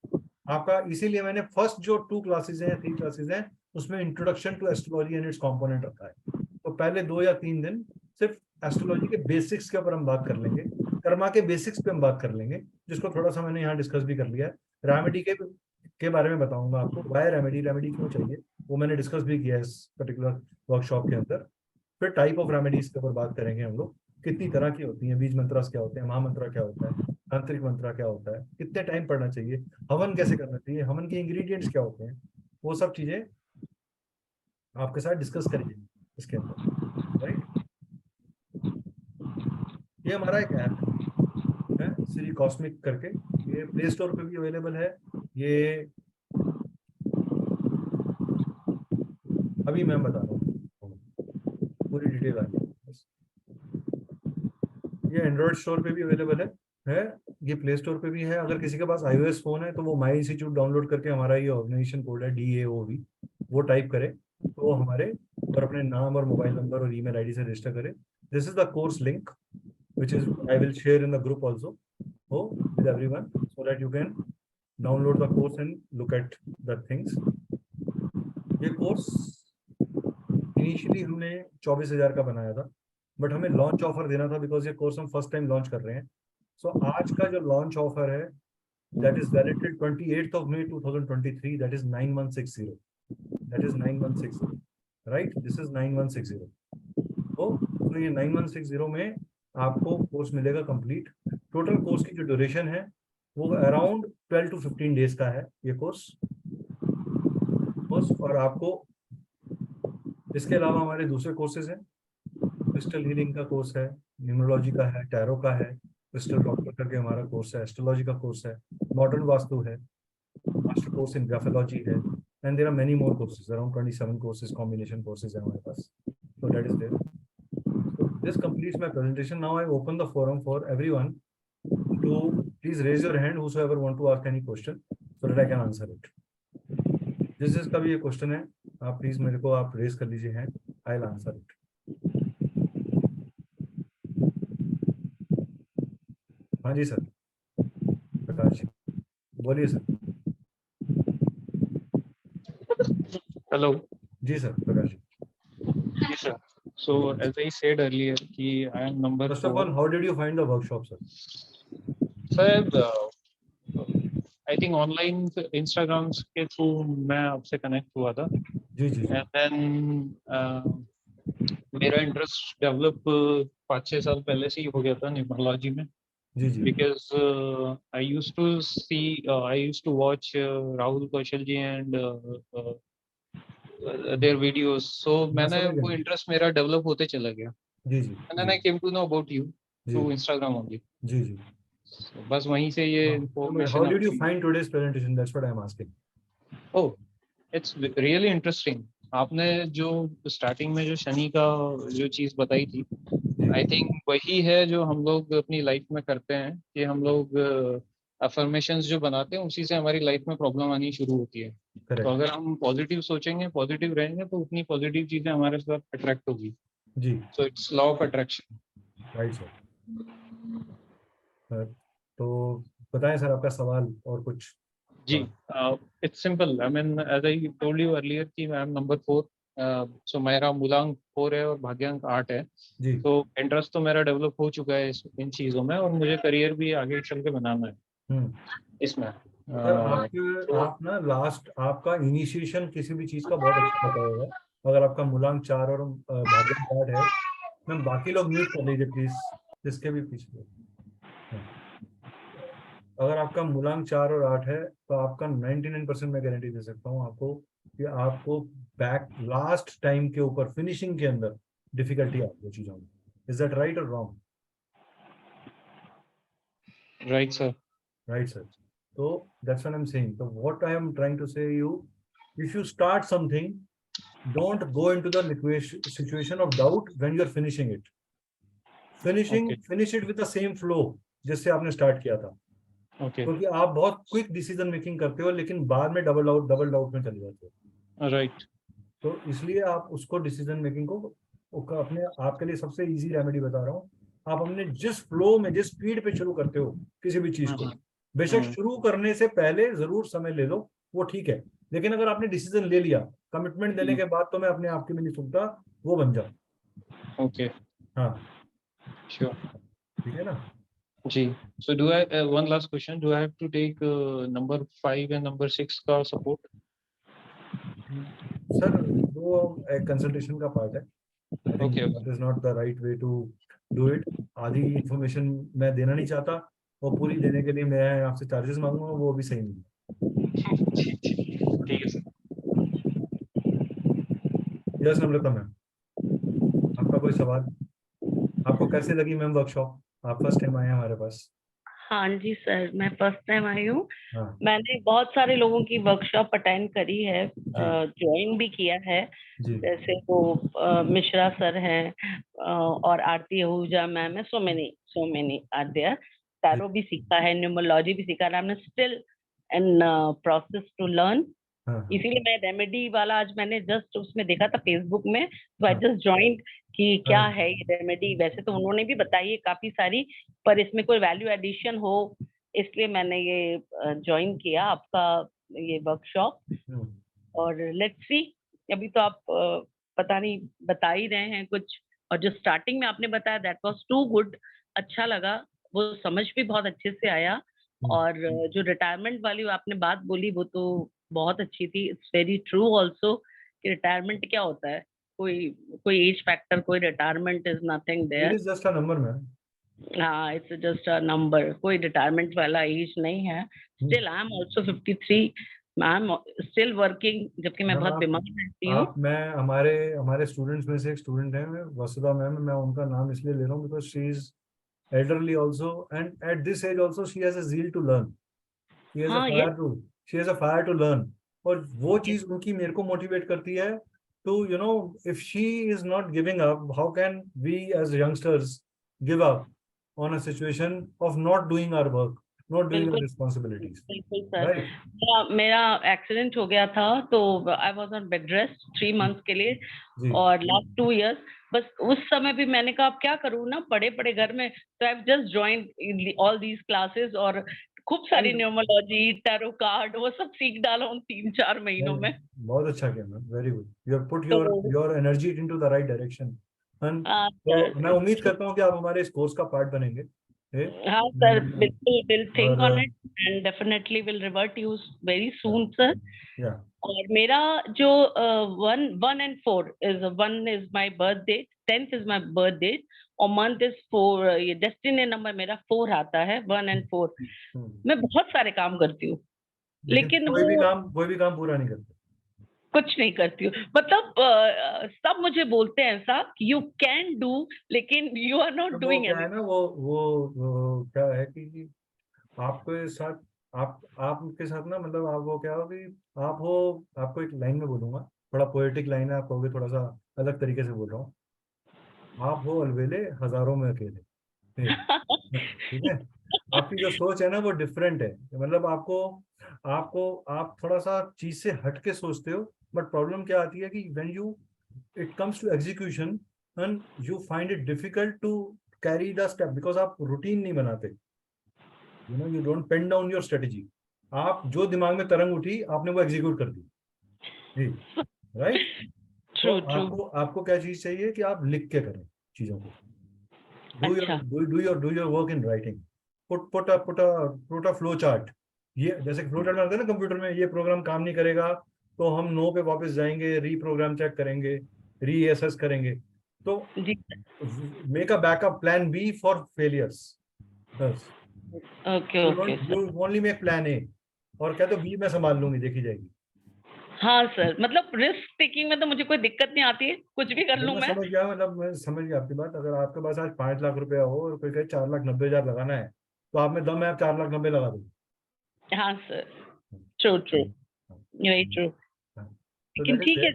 आपका। इसीलिए मैंने फर्स्ट जो 2 क्लासेज हैं, 3 क्लासेज हैं, उसमें introduction to astrology and its component रखा है। तो पहले 2 या 3 दिन सिर्फ एस्ट्रोलॉजी के बेसिक्स के ऊपर हम बात कर लेंगे, कर्मा के बेसिक्स पे हम बात कर लेंगे, जिसको थोड़ा सा मैंने यहाँ डिस्कस भी कर लिया है। रेमेडी के बारे में बताऊंगा आपको, वाई रेमेडी क्यों चाहिए, वो मैंने डिस्कस भी किया है इस पर्टिकुलर वर्कशॉप के अंदर। फिर टाइप ऑफ रेमेडीज के ऊपर बात करेंगे हम लोग, कितनी तरह की होती हैं, बीज मंत्रास क्या होते हैं, महामंत्रा क्या होता है, तांत्रिक मंत्रा क्या होता है, कितने टाइम पढ़ना चाहिए, हवन कैसे करना चाहिए, हवन के इंग्रेडिएंट्स क्या होते हैं, वो सब चीजें आपके साथ डिस्कस करेंगे इसके अंदर, राइट। ये हमारा एक ऐप है श्री कॉस्मिक करके, ये प्ले स्टोर पे भी अवेलेबल है। ये अभी मैं बता रहा हूँ, पूरी डिटेल आ गई। ये एंड्रॉइड स्टोर पे भी अवेलेबल है, ये प्ले स्टोर पे भी है। अगर किसी के पास iOS फोन है तो वो माई इंस्टीट्यूट डाउनलोड करके हमारा ये ऑर्गेनाइजेशन कोड है DAOV, वो टाइप करे तो वो हमारे और अपने नाम और मोबाइल नंबर और ईमेल आईडी से रजिस्टर करे। This is the course link which is I will share in the group also with everyone, so that you can download the course and look at the things. ये course initially हमने 24,000 का बनाया था, but हमें launch offer देना था because ये course हम फर्स्ट टाइम लॉन्च कर रहे हैं। सो आज का जो लॉन्च ऑफर है that is valid till 28th of May 2023, that is 9160, that is 9160, right, this is 9160। तो ये 9160 में आपको कोर्स मिलेगा कंप्लीट। टोटल कोर्स की जो ड्यूरेशन है वो अराउंड 12 to 15 डेज का है ये कोर्स। और आपको इसके अलावा हमारे दूसरे कोर्सेज हैं, क्रिस्टल हीलिंग का कोर्स है, न्यूमरोलॉजी का है, टैरो का है, क्रिस्टल डॉक्टर करके हमारा कोर्स है, एस्ट्रोलॉजी का कोर्स है, मॉडर्न वास्तु है, मास्टर कोर्स इन ग्राफोलॉजी है, and there are many more courses, around 27 courses, combination courses है हमारे पास। So that is there. This completes my presentation. Now I open the forum for everyone to please raise your hand whosoever want to ask any question so that I can answer it. जिसका भी ये question है आप please मेरे को आप raise कर लीजिए hand, I will answer it. हाँ जी सर, प्रकाश जी बोलिए सर। हेलो जी सर, प्रकाश जी। जी sir. So as I said earlier कि I am number First of 4. all, how did you find the workshop, sir? Sir, I think online Instagram के through मैं आपसे connect हुआ था. जी जी जी. And then मेरा interest develop 5-6 साल पहले से ही हो गया था न्यूमरोलॉजी में. जी जी. Because I used to watch Rahul Kaushal ji and their videos. So मैंने समझ वो गया. इंटरेस्ट मेरा डेवलप होते चला गया. जी जी. And then I came to know about you through ji Instagram only. Ji ji. So बस वहीं से ये How information did you आपकी. find today's presentation? That's what I'm asking. Oh, it's really interesting. आपने जो स्टार्टिंग में जो शनि का जो चीज बताई थी, आई थिंक वही है जो हम लोग अपनी लाइफ में करते हैं कि हम लोग अफर्मेशंस जो बनाते हैं उसी से हमारी लाइफ में प्रॉब्लम आनी शुरू होती है. तो अगर हम पॉजिटिव सोचेंगे, पॉजिटिव रहेंगे, तो उतनी पॉजिटिव चीजें हमारे साथ अट्रैक्ट होगी. जी. So it's law of attraction. Right sir. तो बताएं सर आपका सवाल और कुछ. जी, it's simple. I mean as I told you earlier कि आई एम नंबर 4. सो मेरा मूलांक 4 है और भाग्यांक 8 है. जी. तो इंटरेस्ट तो मेरा डेवलप हो चुका है इन चीजों में, और मुझे करियर भी आगे चल के बनाना है इसमें. आप ना लास्ट आपका इनिशिएशन किसी भी चीज का बहुत अच्छा होता होगा. अगर आपका मूलांक 4 और भाग्यांक 8 है, मैम बाकी लोग म्यूट कर लीजिए प्लीज, जिसके भी पीछे. अगर आपका मूलांक 4 और 8 है तो आपका 99% मैं गारंटी दे सकता हूँ आपको कि आपको बैक लास्ट टाइम के ऊपर फिनिशिंग के अंदर डिफिकल्टी आती है चीजों में. इज दैट राइट और wrong? Right sir. Right, sir. So that's what I'm saying. So what I am trying to say you, if you start something, don't go into the situation of doubt when you're finishing it. Finish it with the same flow जिससे आपने start किया था. क्योंकि आप बहुत quick decision making करते हो, लेकिन बाद में डबल डाउट में चले जाते हो. राइट. तो इसलिए आप उसको डिसीजन मेकिंग को अपने आपके लिए सबसे इजी रेमेडी बता रहा हूँ. आप अपने जिस फ्लो में, जिस स्पीड पे शुरू करते हो किसी भी चीज को, बेशक शुरू करने से पहले जरूर समय ले लो, वो ठीक है. लेकिन अगर आपने डिसीजन ले लिया, कमिटमेंट देने के बाद तो मैं अपने आप की भी नहीं सुनता, वो बन जाओ. ओके. हाँ, श्योर. ठीक है ना जी. So do I one last question, do I have to take number 5 and number 6 का सपोर्ट? सर वो एक कंसल्टेशन का पार्ट है. Okay. That is not the right way to do it. आधी इंफॉर्मेशन मैं देना नहीं चाहता, और पूरी देने के लिए मैं आपसे चार्जेस मांगूंगा, वो भी सही नहीं. ठीक है सर. यस नम्रता मैम, आपका कोई सवाल? आपको कैसे लगी मैम वर्कशॉप? आप फर्स्ट टाइम आए हैं हमारे पास. हाँ जी सर, मैं फर्स्ट टाइम आई हूँ. हाँ. मैंने बहुत सारे लोगों की वर्कशॉप अटेंड करी है, ज्वाइन भी किया है. जैसे वो मिश्रा सर हैं और आरती आहूजा मैम है. So many are there. Tarot भी सीखा है, न्यूमरोलॉजी भी सीखा है. I am still in process to learn. इसीलिए मैं रेमेडी वाला आज मैंने जस्ट उसमें देखा था फेसबुक में, तो आई जस्ट ज्वाइन कि क्या है ये रेमेडी. वैसे तो उन्होंने भी बताई है काफी सारी, पर इसमें कोई वैल्यू एडिशन हो, इसलिए मैंने ये ज्वाइन किया आपका ये वर्कशॉप. और लेट्स सी, अभी तो आप पता नहीं बता ही रहे हैं कुछ, और जो स्टार्टिंग में आपने बताया दैट वाज टू गुड. अच्छा लगा, वो समझ भी बहुत अच्छे से आया. और जो रिटायरमेंट वाली आपने बात बोली वो तो बहुत अच्छी थी. इट्स वेरी ट्रू ऑल्सो कि रिटायरमेंट क्या होता है, कोई एज फैक्टर, कोई retirement is nothing there. It is just a number ma'am. हाँ, इट्स जस्ट अ नंबर, कोई रिटायरमेंट वाला एज नहीं है. Still I am also 53. I am still working, जबकि मैं बहुत बीमार रहती हूँ. मैं हमारे स्टूडेंट्स में से एक स्टूडेंट है वसुधा मैम. मैं उनका नाम इसलिए ले रहा हूँ because she is elderly also, and at this age also she has a zeal to learn. She has a fire to learn. और वो चीज उनकी मेरे को मोटिवेट करती है. तो you know, if she is not giving up, how can we as youngsters give up on a situation of not doing our work, not doing our responsibilities? बिल्कुल सर. मेरा एक्सीडेंट हो गया था, तो I was on bed rest 3 months के लिए, और last 2 years बस. उस समय भी मैंने कहा अब क्या करूँ ना, पड़े घर में. तो I just joined all these classes, और खूब सारी न्यूमरोलॉजी, टैरो कार्ड, वो सब सीख डाला उन 3-4 महीनों में. बहुत अच्छा किया ma'am, very good. You have put your energy into the right direction. तो मैं उम्मीद करता हूँ कि आप हमारे इस कोर्स का पार्ट बनेंगे। हाँ सर, बिल्कुल, will think on it and definitely will revert you very soon sir. और मेरा जो 1 and 4 is 1 is my birth date, 10th is my birth date और मंथ इज 4। ये डेस्टिनी नंबर मेरा 4 आता है, 1 and 4। मैं बहुत सारे काम करती हूँ लेकिन कोई भी काम पूरा नहीं करते, कुछ नहीं करती हूँ। मतलब सब मुझे बोलते हैं ऐसा, यू कैन डू, लेकिन यू आर नॉट डूइंग क्या है ना, वो क्या है कि आपके साथ आपके साथ ना, मतलब आप वो क्या हो कि आपको एक लाइन में बोलूंगा, थोड़ा पोएटिक लाइन है, आप कहोगे थोड़ा सा अलग तरीके से बोल रहा हूँ। आप हो अलवेले, हजारों में अकेले। ठीक है, आपकी जो सोच है ना वो डिफरेंट है, मतलब आप थोड़ा सा चीज से हट के सोचते हो, बट प्रॉब्लम क्या आती है कि when it comes to execution and you find it difficult to carry the step, because आप रूटीन नहीं बनाते, you don't pen down your strategy. आप जो दिमाग में तरंग उठी आपने वो एग्जीक्यूट कर दी जी, राइट। तो आपको क्या चीज चाहिए कि आप लिख के करें चीजों को। Do your work in writing, put a flow chart. ये जैसे फ्लो चार्ट में आता है ना कंप्यूटर में, ये प्रोग्राम काम नहीं करेगा तो हम नो पे वापस जाएंगे, रीप्रोग्राम चेक करेंगे, रीएसेस करेंगे। तो make a backup plan B for failures. Okay you only make plan A, और क्या तो बी मैं संभाल लूंगी, देखी जाएगी। हाँ सर, मतलब रिस्क टेकिंग में तो मुझे कोई दिक्कत नहीं आती है, कुछ भी कर लूं मैं। समझ गया, मतलब मैं समझ गया आपकी बात। अगर आपके पास आज 5 लाख रुपया हो और कोई कहे 4,90,000 लगाना है, तो आप में दम है, आप 4,90,000 लगा दो। हाँ सर, ट्रू वेरी ट्रू। लेकिन ठीक है।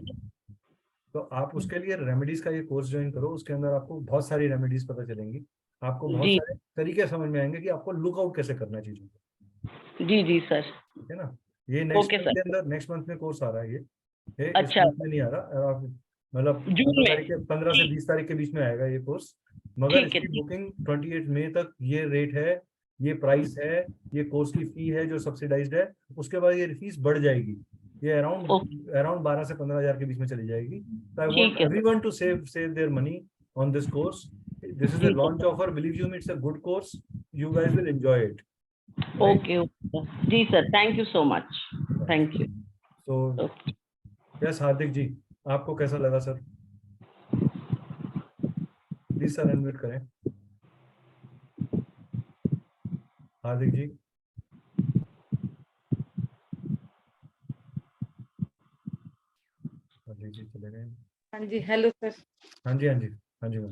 तो आप उसके लिए रेमेडीज का ये कोर्स ज्वाइन करो, उसके अंदर आपको बहुत सारी रेमेडीज पता चलेंगी, आपको बहुत सारे तरीके समझ में आएंगे कि आपको लुक आउट कैसे करना है चीजों को। जी सर, ठीक है ना। ये नेक्स्ट मंथ में कोर्स आ रहा है, ये अच्छा, इस मंथ में नहीं आ रहा, मतलब 15 से 20 तारीख के बीच में आएगा ये कोर्स, मगर इसकी बुकिंग 28 मई तक ये रेट है, ये प्राइस है, ये कोर्स की फी है जो सब्सिडाइज्ड है। उसके बाद ये फीस बढ़ जाएगी, ये अराउंड 12 से 15,000 के बीच में चली जाएगी। So I want everyone to save their money on this course. This is a launch offer. Believe you me, it's a good course. You guys will enjoy it. Okay जी sir, thank you so much, thank you. So yes, Hardik ji, आपको कैसा लगा sir? Please sir unmute करें हार्दिक जी। जी चले गए। हाँ जी, hello sir. हाँ जी ma'am.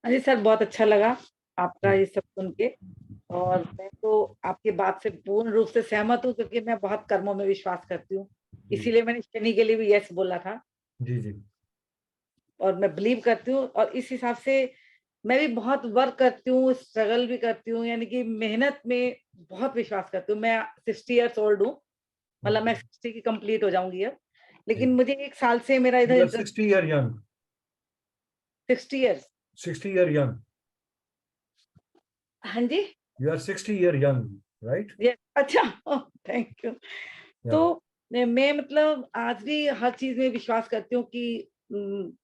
हाँ जी सर, बहुत अच्छा लगा आपका ये सब सुन के, और मैं तो आपकी बात से पूर्ण रूप से सहमत हूँ, क्योंकि मैं बहुत कर्मों में विश्वास करती हूँ, इसीलिए मैंने शनि के लिए भी यस बोला था। जी और मैं बिलीव करती हूँ, और इस हिसाब से मैं भी बहुत वर्क करती हूँ, स्ट्रगल भी करती हूँ, यानी कि मेहनत में बहुत विश्वास करती हूँ। मैं 60 ईयर्स ओल्ड हूँ, मतलब मैं 60 की कंप्लीट हो जाऊंगी अब, लेकिन मुझे 1 साल से मेरा इधर 60 ईयर यंग 60 ईयर यंग। हाँ जी, you are 60 year young, right? Yes, अच्छा, थैंक यू। तो मैं मतलब आज भी हर चीज में विश्वास करती हूँ कि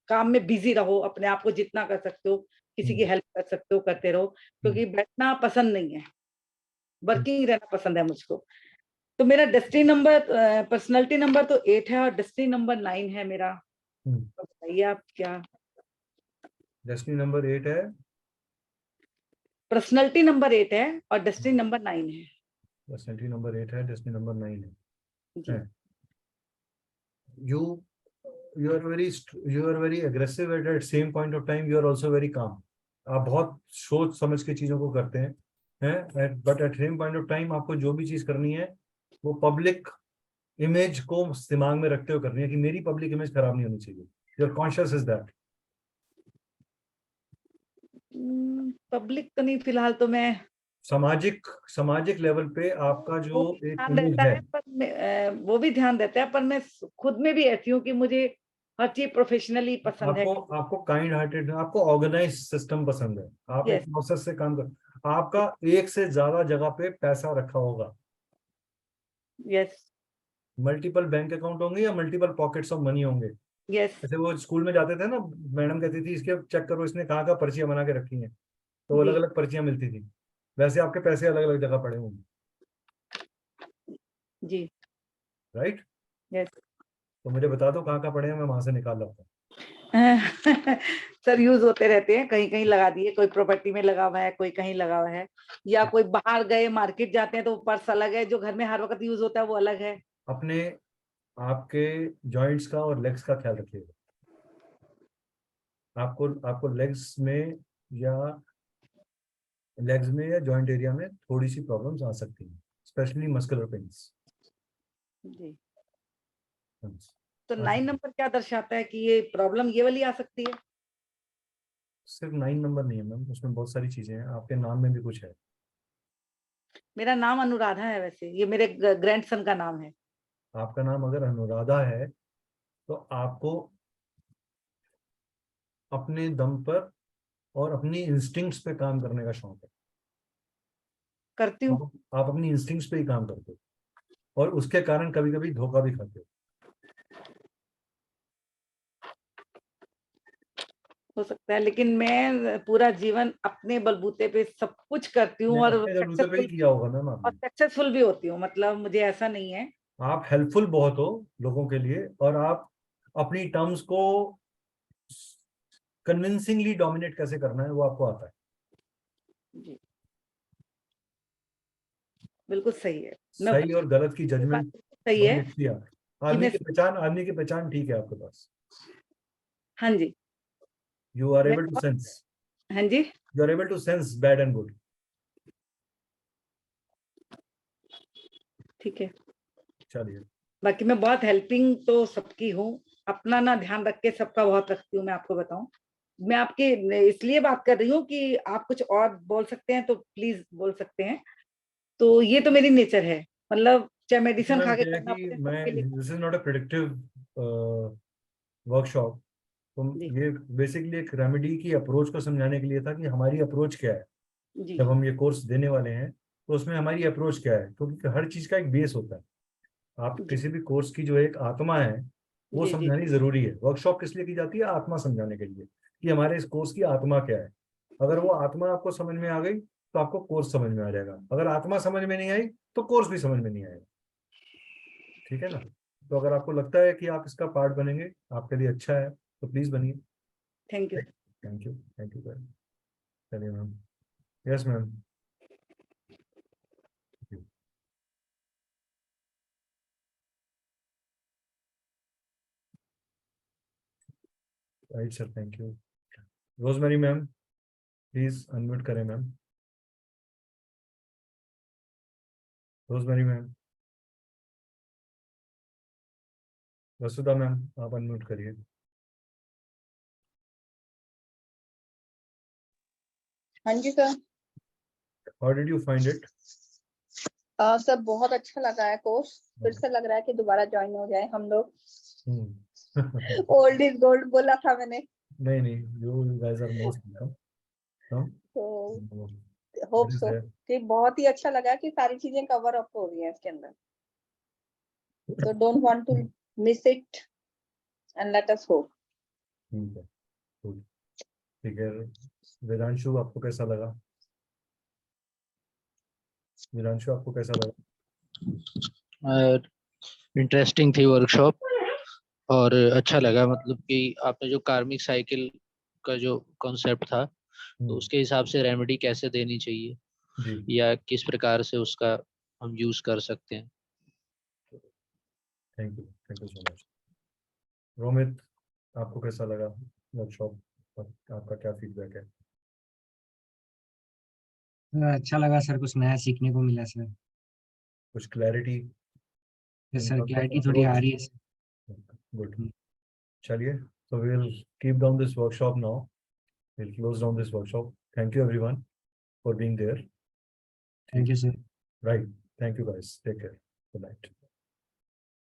काम में बिजी रहो, अपने आप को जितना कर सकते हो, किसी की हेल्प कर सकते हो करते रहो, क्योंकि बैठना पसंद नहीं है, वर्किंग रहना पसंद है मुझको। तो मेरा डेस्टिनी नंबर, पर्सनालिटी नंबर तो 8 है और डेस्टिनी नंबर 9 है मेरा। तो बताइए आप क्या? डेस्टिनी नंबर 8 है, पर्सनालिटी नंबर 8 है और डेस्टिनी नंबर 9 है। पर्सनालिटी नंबर 8 है, डेस्टिनी नंबर 9 है। You are very aggressive at same point of time you are also very calm. आप बहुत सोच समझ के चीजों को करते हैं, but at same point of time आपको जो भी चीज करनी है वो पब्लिक इमेज को दिमाग में रखते हुए करनी है कि मेरी पब्लिक इमेज खराब नहीं होनी चाहिए। You are conscious is that. Public तो नहीं, फिलहाल तो मैं सामाजिक लेवल पे आपका जो एक इमेज है, पर वो भी ध्यान देता है, पर मैं खुद में भी ऐसी हूँ कि मुझे हर चीज प्रोफेशनली पसंद है। आपको काइंड हार्टेड, आपको ऑर्गेनाइज सिस्टम पसंद है, आप एक प्रोसेस से काम कर, आपका एक से ज्यादा जगह पे पैसा रखा होगा। यस। मल्टीपल बैंक अकाउंट होंगे या मल्टीपल पॉकेट्स ऑफ मनी होंगे? यस जैसे वो स्कूल में जाते थे ना, मैडम कहती थी इसके चेक करो इसने कहाँ का पर्चियां बना के रखी हैं, तो अलग जी अलग पर्चियां मिलती थी, वैसे आपके पैसे अलग अलग जगह पड़े होंगे, जी राइट? यस तो मुझे बता दो कहाँ कहाँ पड़े हैं, मैं वहां से निकाल लाता हूँ। सर यूज होते रहते हैं, कहीं कहीं लगा दिए, कोई प्रॉपर्टी में लगा हुआ है, कोई कहीं लगा हुआ है, या कोई बाहर गए मार्केट जाते हैं तो पर्स अलग है, जो घर में हर वक्त यूज होता है वो अलग है। अपने आपके जॉइंट्स का और लेग्स का ख्याल रखिएगा। आपको लेग्स में या जॉइंट एरिया में थोड़ी सी प्रॉब्लम्स आ सकती हैं, स्पेशली मस्कुलर पेन्स। जी तो 9 नंबर क्या दर्शाता है कि ये प्रॉब्लम ये वाली आ सकती है? सिर्फ 9 नंबर नहीं है मैम, उसमें बहुत सारी चीजें हैं, आपके नाम में भी कुछ है। मेरा नाम अनुराधा है, वैसे ये मेरे ग्रैंडसन का नाम है। आपका नाम अगर अनुराधा है तो आपको अपने दम पर और अपनी इंस्टिंक्ट्स पे काम करने का शौक है। करती हूँ। आप अपनी इंस्टिंक्ट्स पे ही काम करते हो और उसके कारण कभी कभी धोखा भी खाते हो। हो सकता है, लेकिन मैं पूरा जीवन अपने बलबूते पे सब कुछ करती हूँ और अपने बलबूते पे ही किया होगा मैम आपने। सक्सेसफुल भी होती हूँ, मतलब मुझे ऐसा नहीं है। आप हेल्पफुल बहुत हो लोगों के लिए और आप अपनी टर्म्स को कन्विंसिंगली डोमिनेट कैसे करना है वो आपको आता है। जी बिल्कुल सही है। सही और गलत की जजमेंट सही है बड़ी अच्छी है। आदमी की पहचान ठीक है आपके पास। हाँ जी you are able to sense. हाँ जी you are able to sense bad and good. ठीक है। चलिए, बाकी मैं बहुत हेल्पिंग तो सबकी हूँ, अपना ना ध्यान रख के सबका बहुत रखती हूँ। मैं आपको बताऊं, मैं आपके इसलिए बात कर रही हूँ कि आप कुछ और बोल सकते हैं तो प्लीज बोल सकते हैं। तो ये तो मेरी नेचर है, मतलब चाहे मेडिसिन खा के करना पड़े सबके लिए। This is not a predictive workshop. तो ये बेसिकली एक रेमेडी की अप्रोच को समझाने के लिए था कि हमारी अप्रोच क्या है जी जब हम ये कोर्स देने वाले हैं, तो उसमें हमारी अप्रोच क्या है, क्योंकि हर चीज का एक बेस होता है। आप किसी भी कोर्स की जो एक आत्मा है वो जी जी समझानी जरूरी है। वर्कशॉप किस लिए की जाती है? आत्मा समझाने के लिए कि हमारे इस कोर्स की आत्मा क्या है। अगर वो आत्मा आपको समझ में आ गई तो आपको कोर्स समझ में आ जाएगा, अगर आत्मा समझ में नहीं आई तो कोर्स भी समझ में नहीं आएगा। ठीक है ना? तो अगर आपको लगता है कि आप इसका पार्ट बनेंगे, आपके लिए अच्छा है, तो प्लीज बनिए। Thank you thank you thank you. चलिए ma'am. Yes ma'am. Right sir, thank you. Rosemary ma'am please unmute करें मैम। Rosemary ma'am. वसुधा मैम आप अनम्यूट करिए। हाँ जी sir. How did you find it? Sir बहुत अच्छा लगा है कोर्स, फिर से लग रहा है कि दोबारा ज्वाइन हो जाए हम लोग। ओल्ड इज गोल्ड बोला था मैंने। नहीं नहीं, you guys are most welcome. तो होप सो कि बहुत ही अच्छा लगा कि सारी चीजें कवर अप हो रही हैं इसके अंदर। So don't want to miss it and let us hope. ठीक है, ठीक है। वेदांशु आपको कैसा लगा? वेदांशु आपको कैसा लगा? इंटरेस्टिंग थी वर्कशॉप और अच्छा लगा, मतलब कि आपने जो कार्मिक साइकिल का जो कॉन्सेप्ट था तो उसके हिसाब से रेमेडी कैसे देनी चाहिए जी या किस प्रकार से उसका हम यूज कर सकते हैं। Thank you so much. Romit आपको कैसा लगा वर्कशॉप? आपका क्या फीडबैक है? अच्छा लगा सर, कुछ नया सीखने को मिला सर। कुछ क्लैरिटी? सर क्लैरिटी थोड़ी आ रही है सर। गुड। चलिए, so we'll keep down this workshop now. We'll close down this workshop. Thank you everyone for being there. Thank you sir. Right. Thank you guys. Take care. Good night.